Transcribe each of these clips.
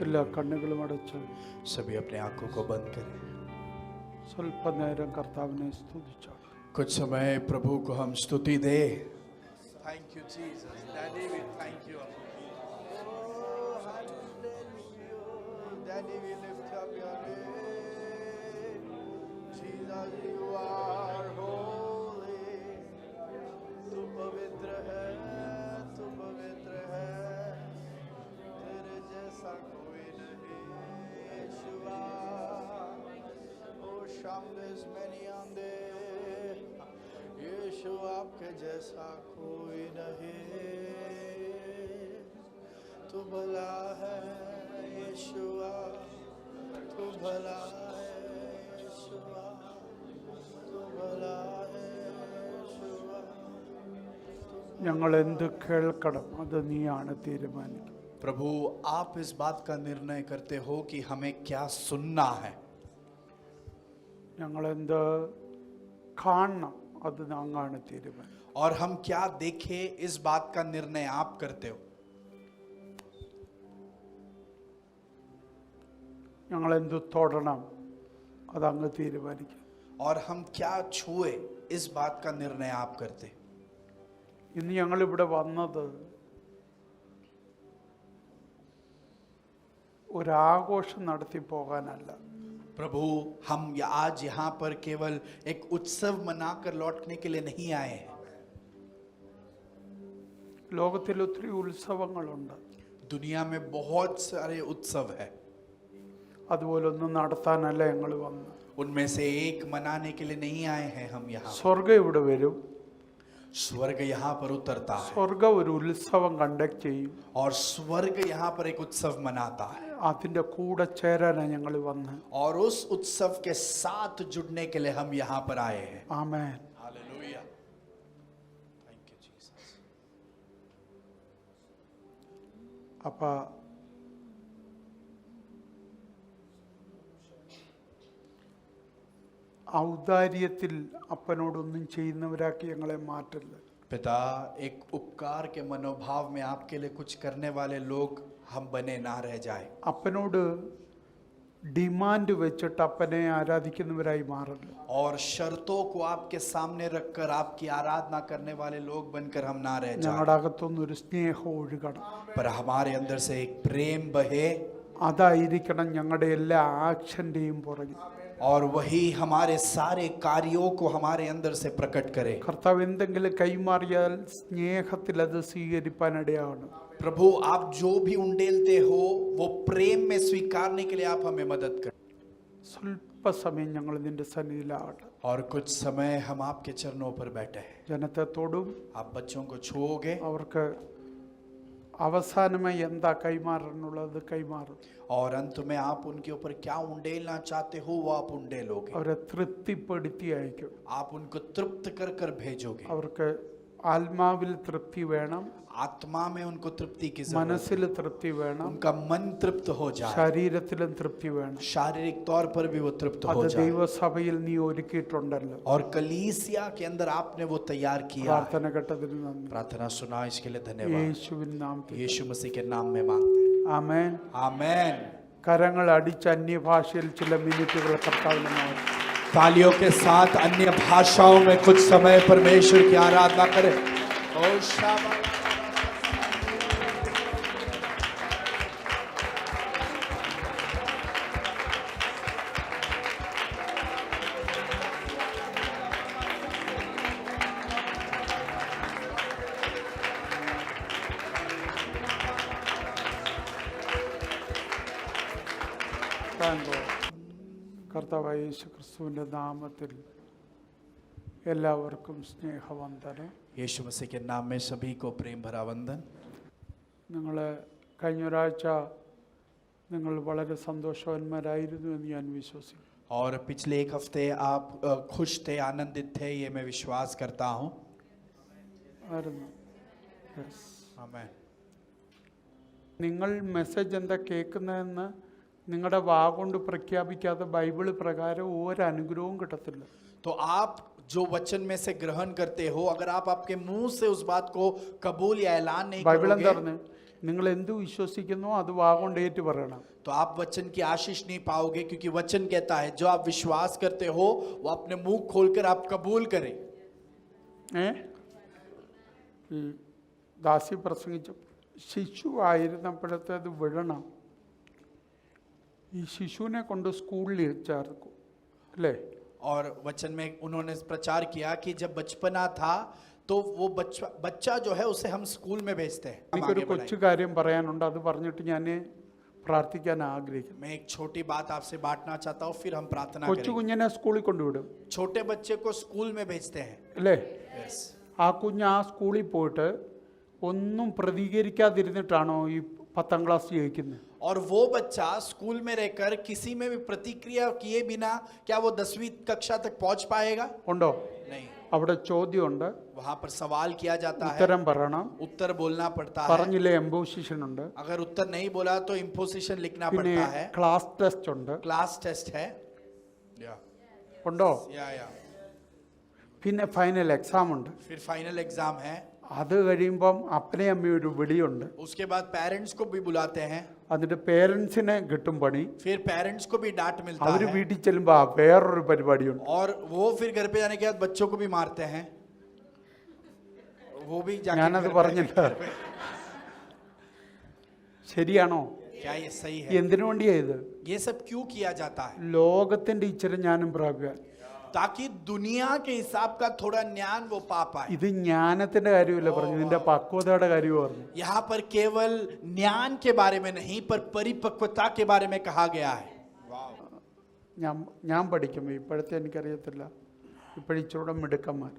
എല്ലാ കണ്ണുകളും അടച്ച് सभी अपने आंखों को बंद करें। സ്വല്പനേരം കർത്താവിനെ സ്തുതിച്ചാണ്. कुछ समय प्रभु को हम स्तुति दे। Thank you Jesus, daddy we thank you. Daddy we lift up your name. Jesus you are holy. तू पवित्र है, तू पवित्र है, तेरे जैसा कोई नहीं यीशुआ। ओ शामलेस मेनियांदे, यीशु आपके जैसा कोई नहीं। तू भला है यीशुआ, तू भला है यीशुआ, तू भला है यीशुआ। ഞങ്ങൾ എന്ത് കേൾക്കണം അത് നീയാണ് തീരുമാനിക്കുക. प्रभु आप इस बात का निर्णय करते हो कि हमें क्या सुनना है। ഞങ്ങൾ എന്ത് കാണണം അത് അങ്ങാണ് തീരുമാനിക്കുക. और हम क्या देखें इस बात का निर्णय आप करते हो। ഞങ്ങൾ എന്ത് തൊടണം അത് അങ്ങ് തീരുമാനിക്കുക. और हम क्या छुए इस बात का निर्णय आप करते। ഇന്ന് ഞങ്ങളിവിടെ വന്നത് ഒരാഘോഷം നടത്തി പോകാനല്ല. प्रभु हम आज यहाँ पर केवल एक उत्सव मनाकर लौटने के लिए नहीं आए हैं। ലോകത്തിൽ ഒത്തിരി ഉത്സവങ്ങളുണ്ട്. दुनिया में बहुत सारे उत्सव है, അതുപോലെ ഒന്നും നടത്താനല്ല ഞങ്ങൾ വന്നത്. उनमें से एक मनाने के लिए नहीं आए हैं हम यहाँ। സ്വർഗം ഇവിടെ വരും, स्वर्ग यहाँ पर उतरता है സ്വർഗം ഒരു ഉത്സവം കണ്ടക്ട് ചെയ്യും. और स्वर्ग यहाँ पर एक उत्सव मनाता है। അതിൻ്റെ കൂടെ ചേരാനാണ് ഞങ്ങൾ വന്ന്. और उस उत्सव के साथ जुड़ने के लिए हम यहाँ पर आए हैं। Amen. Hallelujah, thank you Jesus. അപ്പൊ ഔദാര്യത്തിൽ അപ്പനോടൊന്നും ചെയ്യുന്നവരാക്കി ഞങ്ങളെ മാറ്റില്ല. पिता, एक उपकार के मनोभाव में आपके लिए कुछ करने वाले लोग हम बने ना रह जाए। അപ്പനോട് ഡിമാൻഡ് വെച്ചിട്ട് അപ്പനെ ആരാധിക്കുന്നവരായി മാറില്ല. और शर्तों को आपके सामने रखकर आपकी आराधना करने वाले लोग बनकर हम ना रह जाए। ഞങ്ങളുടെ അകത്തൊന്നും ഒരു സ്നേഹം ഒഴുകണം. पर हमारे अंदर से एक प्रेम बहे അതായിരിക്കണം ഞങ്ങളുടെ എല്ലാ ആക്ഷൻ്റെയും പുറകിൽ. और वही हमारे सारे कार्यों को हमारे अंदर से प्रकट करे। കർത്താവ് എന്തെങ്കിലും കൈമാറിയാൽ സ്നേഹത്തിൽ അത് സ്വീകരിപ്പാനിടയാണ്. प्रभु आप जो भी उंडेलते हो वो प्रेम में स्वीकारने के लिए आप हमें मदद करें। സ്വല്പസമയം ഞങ്ങൾ നിന്റെ സന്നിധിയിലാകട്ടെ. और कुछ समय हम आपके चरणों पर बैठे हैं। ജനത്തെ തൊടും. आप बच्चों को छुओगे അവർക്ക് അവസാനമായി എന്താ കൈമാറാനുള്ളത് കൈമാറും. और अंत में आप उनके ऊपर क्या उंडेलना चाहते हो वो आप उंडेलोगे। അവരെ തൃപ്തിപ്പെടുത്തി അയക്കും. आप उनको तृप्त कर कर भेजोगे। അവർക്ക് ആത്മാവിൽ തൃപ്തി വേണം, आत्मा में उनको तृप्ति की जरूरत മനസ്സിൽ തൃപ്തി വേണം, है। उनका मन तृप्त हो जाए, ശരീരത്തിലും തൃപ്തി വേണം. शारीरिक तौर पर भी वो तृप्त അത് हो जाए। ദൈവസഭയിൽ നീ ഒരുക്കിയിട്ടുണ്ടല്ലോ. और कलीसिया के अंदर आपने वो तैयार किया। പ്രാർത്ഥന കേട്ടതിന് നന്ദി. प्रार्थना सुना इसके लिए धन्यवाद। യേശുവിൻ നാമത്തിൽ यीशु मसीह के नाम में मांगते हैं, ആമേൻ. आमेन। കരങ്ങൾ അടിച്ച് അന്യഭാഷയിൽ ചില മിനിറ്റുകൾ കർത്താവിനെ നാമത്തിൽ. तालियों के साथ अन्य भाषाओं में कुछ समय परमेश्वर की आराधना करें। ओ शाबा കർത്താവായ യേശു ക്രിസ്തുവിൻ്റെ നാമത്തിൽ എല്ലാവർക്കും സ്നേഹവന്ദനം. यीशु मसीह के नाम में सभी को प्रेम भरा वंदन। നിങ്ങൾ കഴിഞ്ഞ ഒരാഴ്ച നിങ്ങൾ വളരെ സന്തോഷവാന്മാരായിരുന്നു എന്ന് ഞാൻ വിശ്വസിക്കുന്നു. और पिछले एक हफ्ते आप खुश थे, आनंदित थे, ये मैं विश्वास करता हूँ। ആയിരുന്നു. Yes. आमेन। നിങ്ങൾ മെസ്സേജ് എന്താ കേൾക്കുന്നതെന്ന് നിങ്ങളുടെ വാ കൊണ്ട് പ്രഖ്യാപിക്കാതെ ബൈബിൾ പ്രകാരം ഒരു അനുഗ്രഹവും കിട്ടത്തില്ല. तो आप जो वचन में से ग्रहण करते हो, अगर आप आपके मुंह से उस बात को कबूल या ऐलान नहीं ബൈബിൾ എന്താ करोगे പറഞ്ഞത്? നിങ്ങൾ എന്ത് വിശ്വസിക്കുന്നോ അത് വാഗോണ്ട് ഏറ്റു പറയണം. तो आप वचन की आशीष नहीं पाओगे, क्योंकि वचन कहता है जो आप विश्वास करते हो वो अपने मुंह खोलकर आप कबूल करें। ഈ ദാസി പ്രസംഗിച്ച ശിശു ആയിരുന്നപ്പോഴത്തേത് വിടണം. ഈ ശിശുവിനെ കൊണ്ട് സ്കൂളിൽ ചേർക്കും അല്ലേ? और वचन में उन्होंने प्रचार किया कि जब बचपना था तो वो बच्चा जो है उसे हम स्कूल में भेजते हैं। हम എനിക്കൊരു आगे കൊച്ചു बढ़ाएं। കാര്യം പറയാനുണ്ട്, അത് പറഞ്ഞിട്ട് ഞാൻ പ്രാർത്ഥിക്കാൻ ആഗ്രഹിക്കുന്നു. मैं एक छोटी बात आपसे बांटना चाहता हूँ, फिर हम प्रार्थना കൊച്ചു करेंगे। കുഞ്ഞിനെ സ്കൂളിൽ കൊണ്ടുവിടും छोटे बच्चे को स्कूल में भेजते हैं। അല്ലേ? Yes. ആ കുഞ്ഞ് ആ സ്കൂളിൽ പോയിട്ട് ഒന്നും പ്രതികരിക്കാതിരുന്നിട്ടാണോ ഈ 10ാം ക്ലാസ് ജയിക്കുന്നത്? और वो बच्चा स्कूल में रहकर किसी में भी प्रतिक्रिया किए बिना क्या वो 10वीं कक्षा तक पहुंच पाएगा? ഉണ്ടോ? नहीं। അവിടെ ചോദ്യമുണ്ട്, वहां पर सवाल किया जाता है, ഉത്തരം പറയണം, उत्तर बोलना पड़ता है। പറഞ്ഞില്ലേ എംബോസിഷൻ ഉണ്ട്, अगर उत्तर नहीं बोला तो इम्पोजिशन लिखना പിന്നെ पड़ता है, ക്ലാസ് ടെസ്റ്റ് ഉണ്ട്, क्लास टेस्ट है। ഉണ്ടോ? या പിന്നെ ഫൈനൽ എക്സാം ഉണ്ട്. फिर फाइनल एग्जाम है। അത് കഴിയുമ്പം അപ്പനെയും അമ്മയും ഒരു വിളിയുണ്ട്. उसके बाद पेरेंट्स को भी बुलाते हैं, എന്നിട്ട് പേരൻസിനെ കിട്ടും പണി. फिर पेरेंट्स को भी डांट मिलता അവർ है, വീട്ടിൽ ചെല്ലുമ്പോൾ വേറൊരു പരിപാടിയുണ്ട്. और वो फिर घर पे जाने के बाद बच्चों को भी मारते हैं। वो भी जाके ഞാനത് घर पे- പറഞ്ഞില്ല. ശരിയാണോ? क्या ये सही है? എന്തിനു വേണ്ടിയാ ഇത്? ये सब क्यों किया जाता है? ലോകത്തിന്റെ ഇച്ചിരി ജ്ഞാനം പ്രാപിക്കാൻ. ताकि दुनिया के हिसाब का थोड़ा ज्ञान वो पा पाए। ഇത് ജ്ഞാനത്തിന്റെ കാര്യമല്ല പറഞ്ഞു, ഇതിന്റെ പക്വതയുടെ കാര്യമാണ് പറഞ്ഞു. यहाँ पर केवल ज्ञान के बारे में नहीं पर परिपक्वता के बारे में कहा गया है। ഞാൻ പഠിക്കുമ്പോൾ, ഇപ്പോഴത്തെ എനിക്കറിയത്തില്ല, ഇപ്പോഴിച്ചൂടെ മിടുക്കന്മാർ,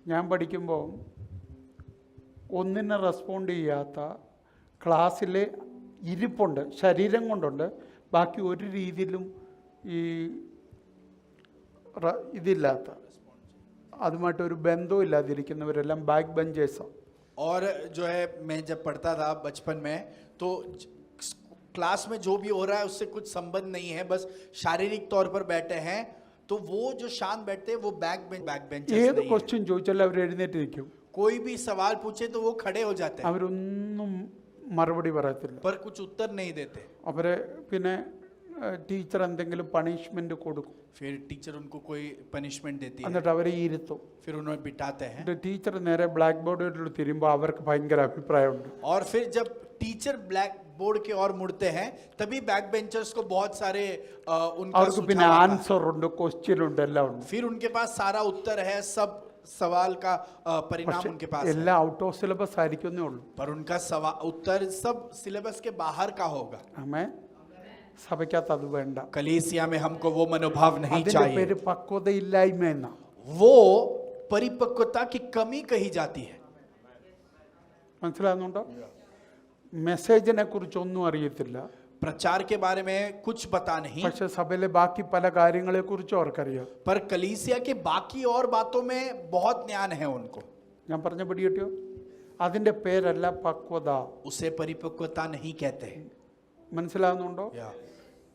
ഞാൻ പഠിക്കുമ്പോൾ ഒന്നിനെ റെസ്പോണ്ട് ചെയ്യാത്ത ക്ലാസ്സിലെ ഇരിപ്പുണ്ട്, ശരീരം കൊണ്ടുണ്ട്, ബാക്കി ഒരു രീതിയിലും ഈ ഇതില്ലാത്ത, അതുമായിട്ട് ഒരു ബന്ധവും ഇല്ലാതിരിക്കുന്നവരെല്ലാം ബാക്ക് ബെഞ്ചേഴ്സാണ്. और जो है मैं जब पढ़ता था बचपन में तो क्लास में जो भी हो रहा है उससे कुछ संबंध नहीं है, बस शारीरिक तौर पर बैठे हैं, तो वो जो शांत बैठते हैं वो बैक बेंचर्स ഏത് नहीं है। ക്വസ്റ്റ്യൻ ചോദിച്ചാലും അവർ എഴുന്നേറ്റിരിക്കും, कोई भी सवाल पूछे तो वो खड़े हो जाते हैं, അവരൊന്നും മറുപടി പറയത്തില്ല. पर कुछ उत्तर नहीं देते। അവരെ പിന്നെ ടീച്ചർ എന്തെങ്കിലും പണിഷ്മെന്റ് കൊടുക്കും, फिर टीचर उनको कोई पनिशमेंट देती है, എന്നിട്ട് അവരെ ഇരുത്തും. फिर उन्हें बिठाते हैं, എന്നിട്ട് ടീച്ചർ നേരെ ബ്ലാക്ക് ബോർഡിൽ തിരുമ്പോൾ അവർക്ക് ഭയങ്കര അഭിപ്രായമുണ്ട്. और फिर जब टीचर ब्लैक बोर्ड के ओर मुड़ते हैं तभी बैक बेंचर्स को बहुत सारे उनका അവർക്ക് പിന്നെ सुझाव आता है। ആൻസർ ഉണ്ട്, ക്വസ്റ്റ്യൻ ഉണ്ട്, എല്ലാം ഉണ്ട്. फिर उनके पास सारा उत्तर है, सब सवाल का परिणाम പക്ഷെ उनके पास है, എല്ലാം ഔട്ട് ഓഫ് സിലബസ് ആയിരിക്കുന്നേ ഉള്ളൂ. पर उनका उत्तर सब सिलेबस के बाहर का होगा। ആമേൻ. സഭയ്ക്കകത്ത് അത് വേണ്ട. कलीसिया में हमको वो मनोभाव नहीं അതിന്റെ चाहिए, പേര് പക്വതയില്ലായ്മ എന്നാ. वो परिपक्वता की कमी कही जाती है। മനസ്സിലാകുന്നുണ്ടോ? മെസ്സേജിനെ കുറിച്ചൊന്നും അറിയത്തില്ല, प्रचार के बारे में कुछ पता नहीं, പക്ഷെ സഭയിലെ ബാക്കി പല കാര്യങ്ങളെ കുറിച്ചും അവർക്കറിയാം. पर कलीसिया के बाकी और बातों में बहुत ज्ञान है उनको। ഞാൻ പറഞ്ഞ പിടികിട്ടിയോ? അതിന്റെ പേരല്ല പക്വത. उसे परिपक्वता नहीं कहते। മനസ്സിലാകുന്നുണ്ടോ?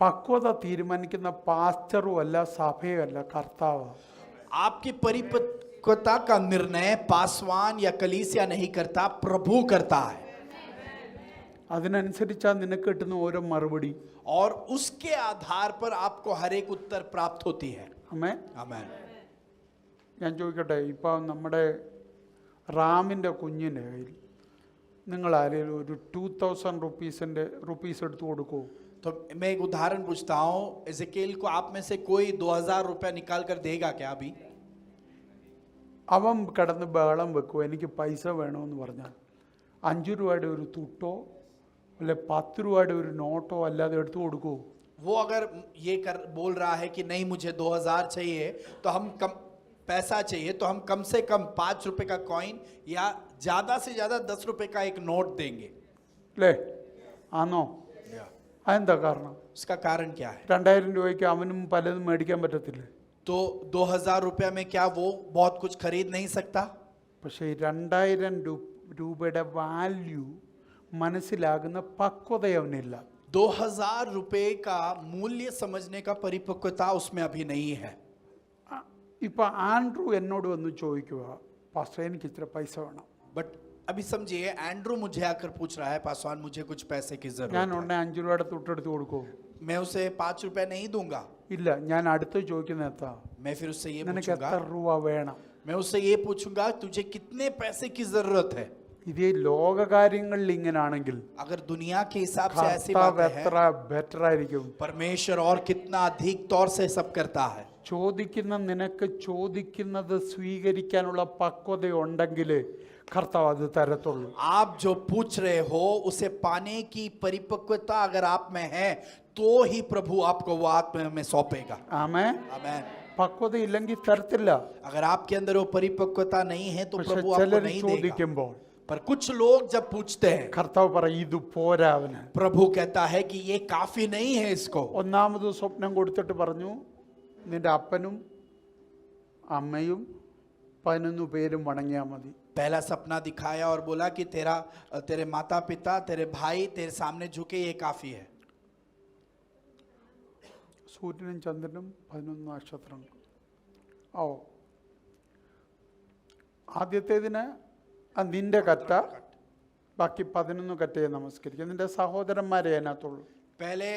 പക്വത തീരുമാനിക്കുന്ന പാസ്റ്ററും അല്ല, സഭയും അല്ല, കർത്താവാണ്. आपकी परिपक्वता का निर्णय पासवान या कलीसिया नहीं करता, प्रभु करता है। അതിനനുസരിച്ചാ നിനക്ക് കിട്ടുന്ന ഓരോ മറുപടി. और उसके आधार पर आपको हर एक उत्तर प्राप्त होती है। ആമേൻ. आमीन। ഞാൻ ചോദിക്കട്ടെ, ഇപ്പം നമ്മുടെ റാമിൻ്റെ കുഞ്ഞിൻ്റെ കയ്യിൽ നിങ്ങൾ ആരെങ്കിലും ഒരു 2000 റുപ്പീസ് എടുത്തു കൊടുക്കുമോ? तो मैं एक उदाहरण पूछता हूँ, एजेकिएल को आप में से कोई 2000 रुपया निकाल कर देगा क्या अभी? അവൻ കിടന്ന് ബഹളം വെക്കുമോ എനിക്ക് പൈസ വേണമെന്ന് പറഞ്ഞാൽ 5 രൂപയുടെ ഒരു തുട്ടോ അല്ലെ 10 രൂപയുടെ ഒരു നോട്ടോ അല്ലാതെ എടുത്തു കൊടുക്കുമോ? वो अगर ये बोल रहा है कि नहीं मुझे 2000 चाहिए, तो हम कम पैसा चाहिए, तो हम कम से कम 5 रुपए का कॉइन या ज्यादा से ज्यादा 10 रुपए का एक नोट देंगे। അല്ലേ? ആണോ? അതെന്താ കാരണം? उसका कारण क्या है? 2000 രൂപയ്ക്ക് അവനും പലതും മേടിക്കാൻ പറ്റത്തില്ലേ? तो 2000 रुपया में क्या वो बहुत कुछ खरीद नहीं सकता? പക്ഷേ 2000 രൂപയുടെ വാല്യൂ മനസ്സിലാകുന്ന പക്വത അവനില്ല. 2000 रुपए का मूल्य समझने का परिपक्वता उसमें अभी नहीं है। ഇപ്പം ആൻഡ്രൂ എന്നോട് വന്ന് ചോദിക്കുക, പാസ്റ്റർ എനിക്ക് ഇത്ര പൈസ വേണം. बट अभी समझिए, एंड्रू मुझे आकर पूछ रहा है, पासवान मुझे कुछ पैसे की ഞാൻ जरूरत है. ഉടനെ 5 രൂപയുടെ തൊട്ടെടുത്ത് കൊടുക്കും? मैं उसे 5 रुपए नहीं दूंगा. ഇല്ല, ഞാൻ അടുത്ത് ചോദിക്കുന്ന എത്താ, मैं फिर उससे ये നിനക്ക് पूछूंगा, എത്ര രൂപ വേണം? मैं उससे ये पूछूंगा तुझे कितने पैसे की जरूरत है. ഇത് ഈ ലോകകാര്യങ്ങളിൽ ഇങ്ങനാണെങ്കിൽ अगर दुनिया के हिसाब से ऐसी കർത്താവ് बात है, എത്ര ബെറ്റർ ആയിരിക്കും. परमेश्वर और कितना अधिक तौर से सब करता है. ചോദിക്കുന്ന നിനക്ക് ചോദിക്കുന്നത് സ്വീകരിക്കാനുള്ള പക്വത ഉണ്ടെങ്കിൽ കർത്താവ് അത് തരത്തുള്ളൂ. आप जो पूछ रहे हो उसे पाने की परिपक्वता अगर आप में है तो ही प्रभु आपको वो आत्मा में सौंपेगा. ആമേൻ. आमेन. പക്വത ഇല്ലെങ്കിൽ തരത്തില്ല. अगर आपके अंदर वो परिपक्वता नहीं है तो പക്ഷെ प्रभु आपको ചിലർ नहीं देगा. ചോദിക്കുമ്പോൾ पर कुछ लोग जब पूछते हैं, കർത്താവ് പറയും ഇത് പോരാ അവന്. प्रभु कहता है कि ये काफी नहीं है इसको. ഒന്നാമത് സ്വപ്നം കൊടുത്തിട്ട് പറഞ്ഞു, നിന്റെ അപ്പനും അമ്മയും 11 പേരും വണങ്ങിയാൽ മതി. पहला सपना दिखाया और बोला कि तेरे माता पिता, तेरे भाई तेरे सामने झुके, ये काफी है. സൂര്യനും ചന്ദ്രനും 11 നക്ഷത്രങ്ങൾ. ഓ, ആദ്യത്തേതിന് നിന്റെ കറ്റ, ബാക്കി 11 കറ്റയെ നമസ്കരിക്കുക. നിന്റെ സഹോദരന്മാരെ അതിനകത്തുള്ളൂ. पहले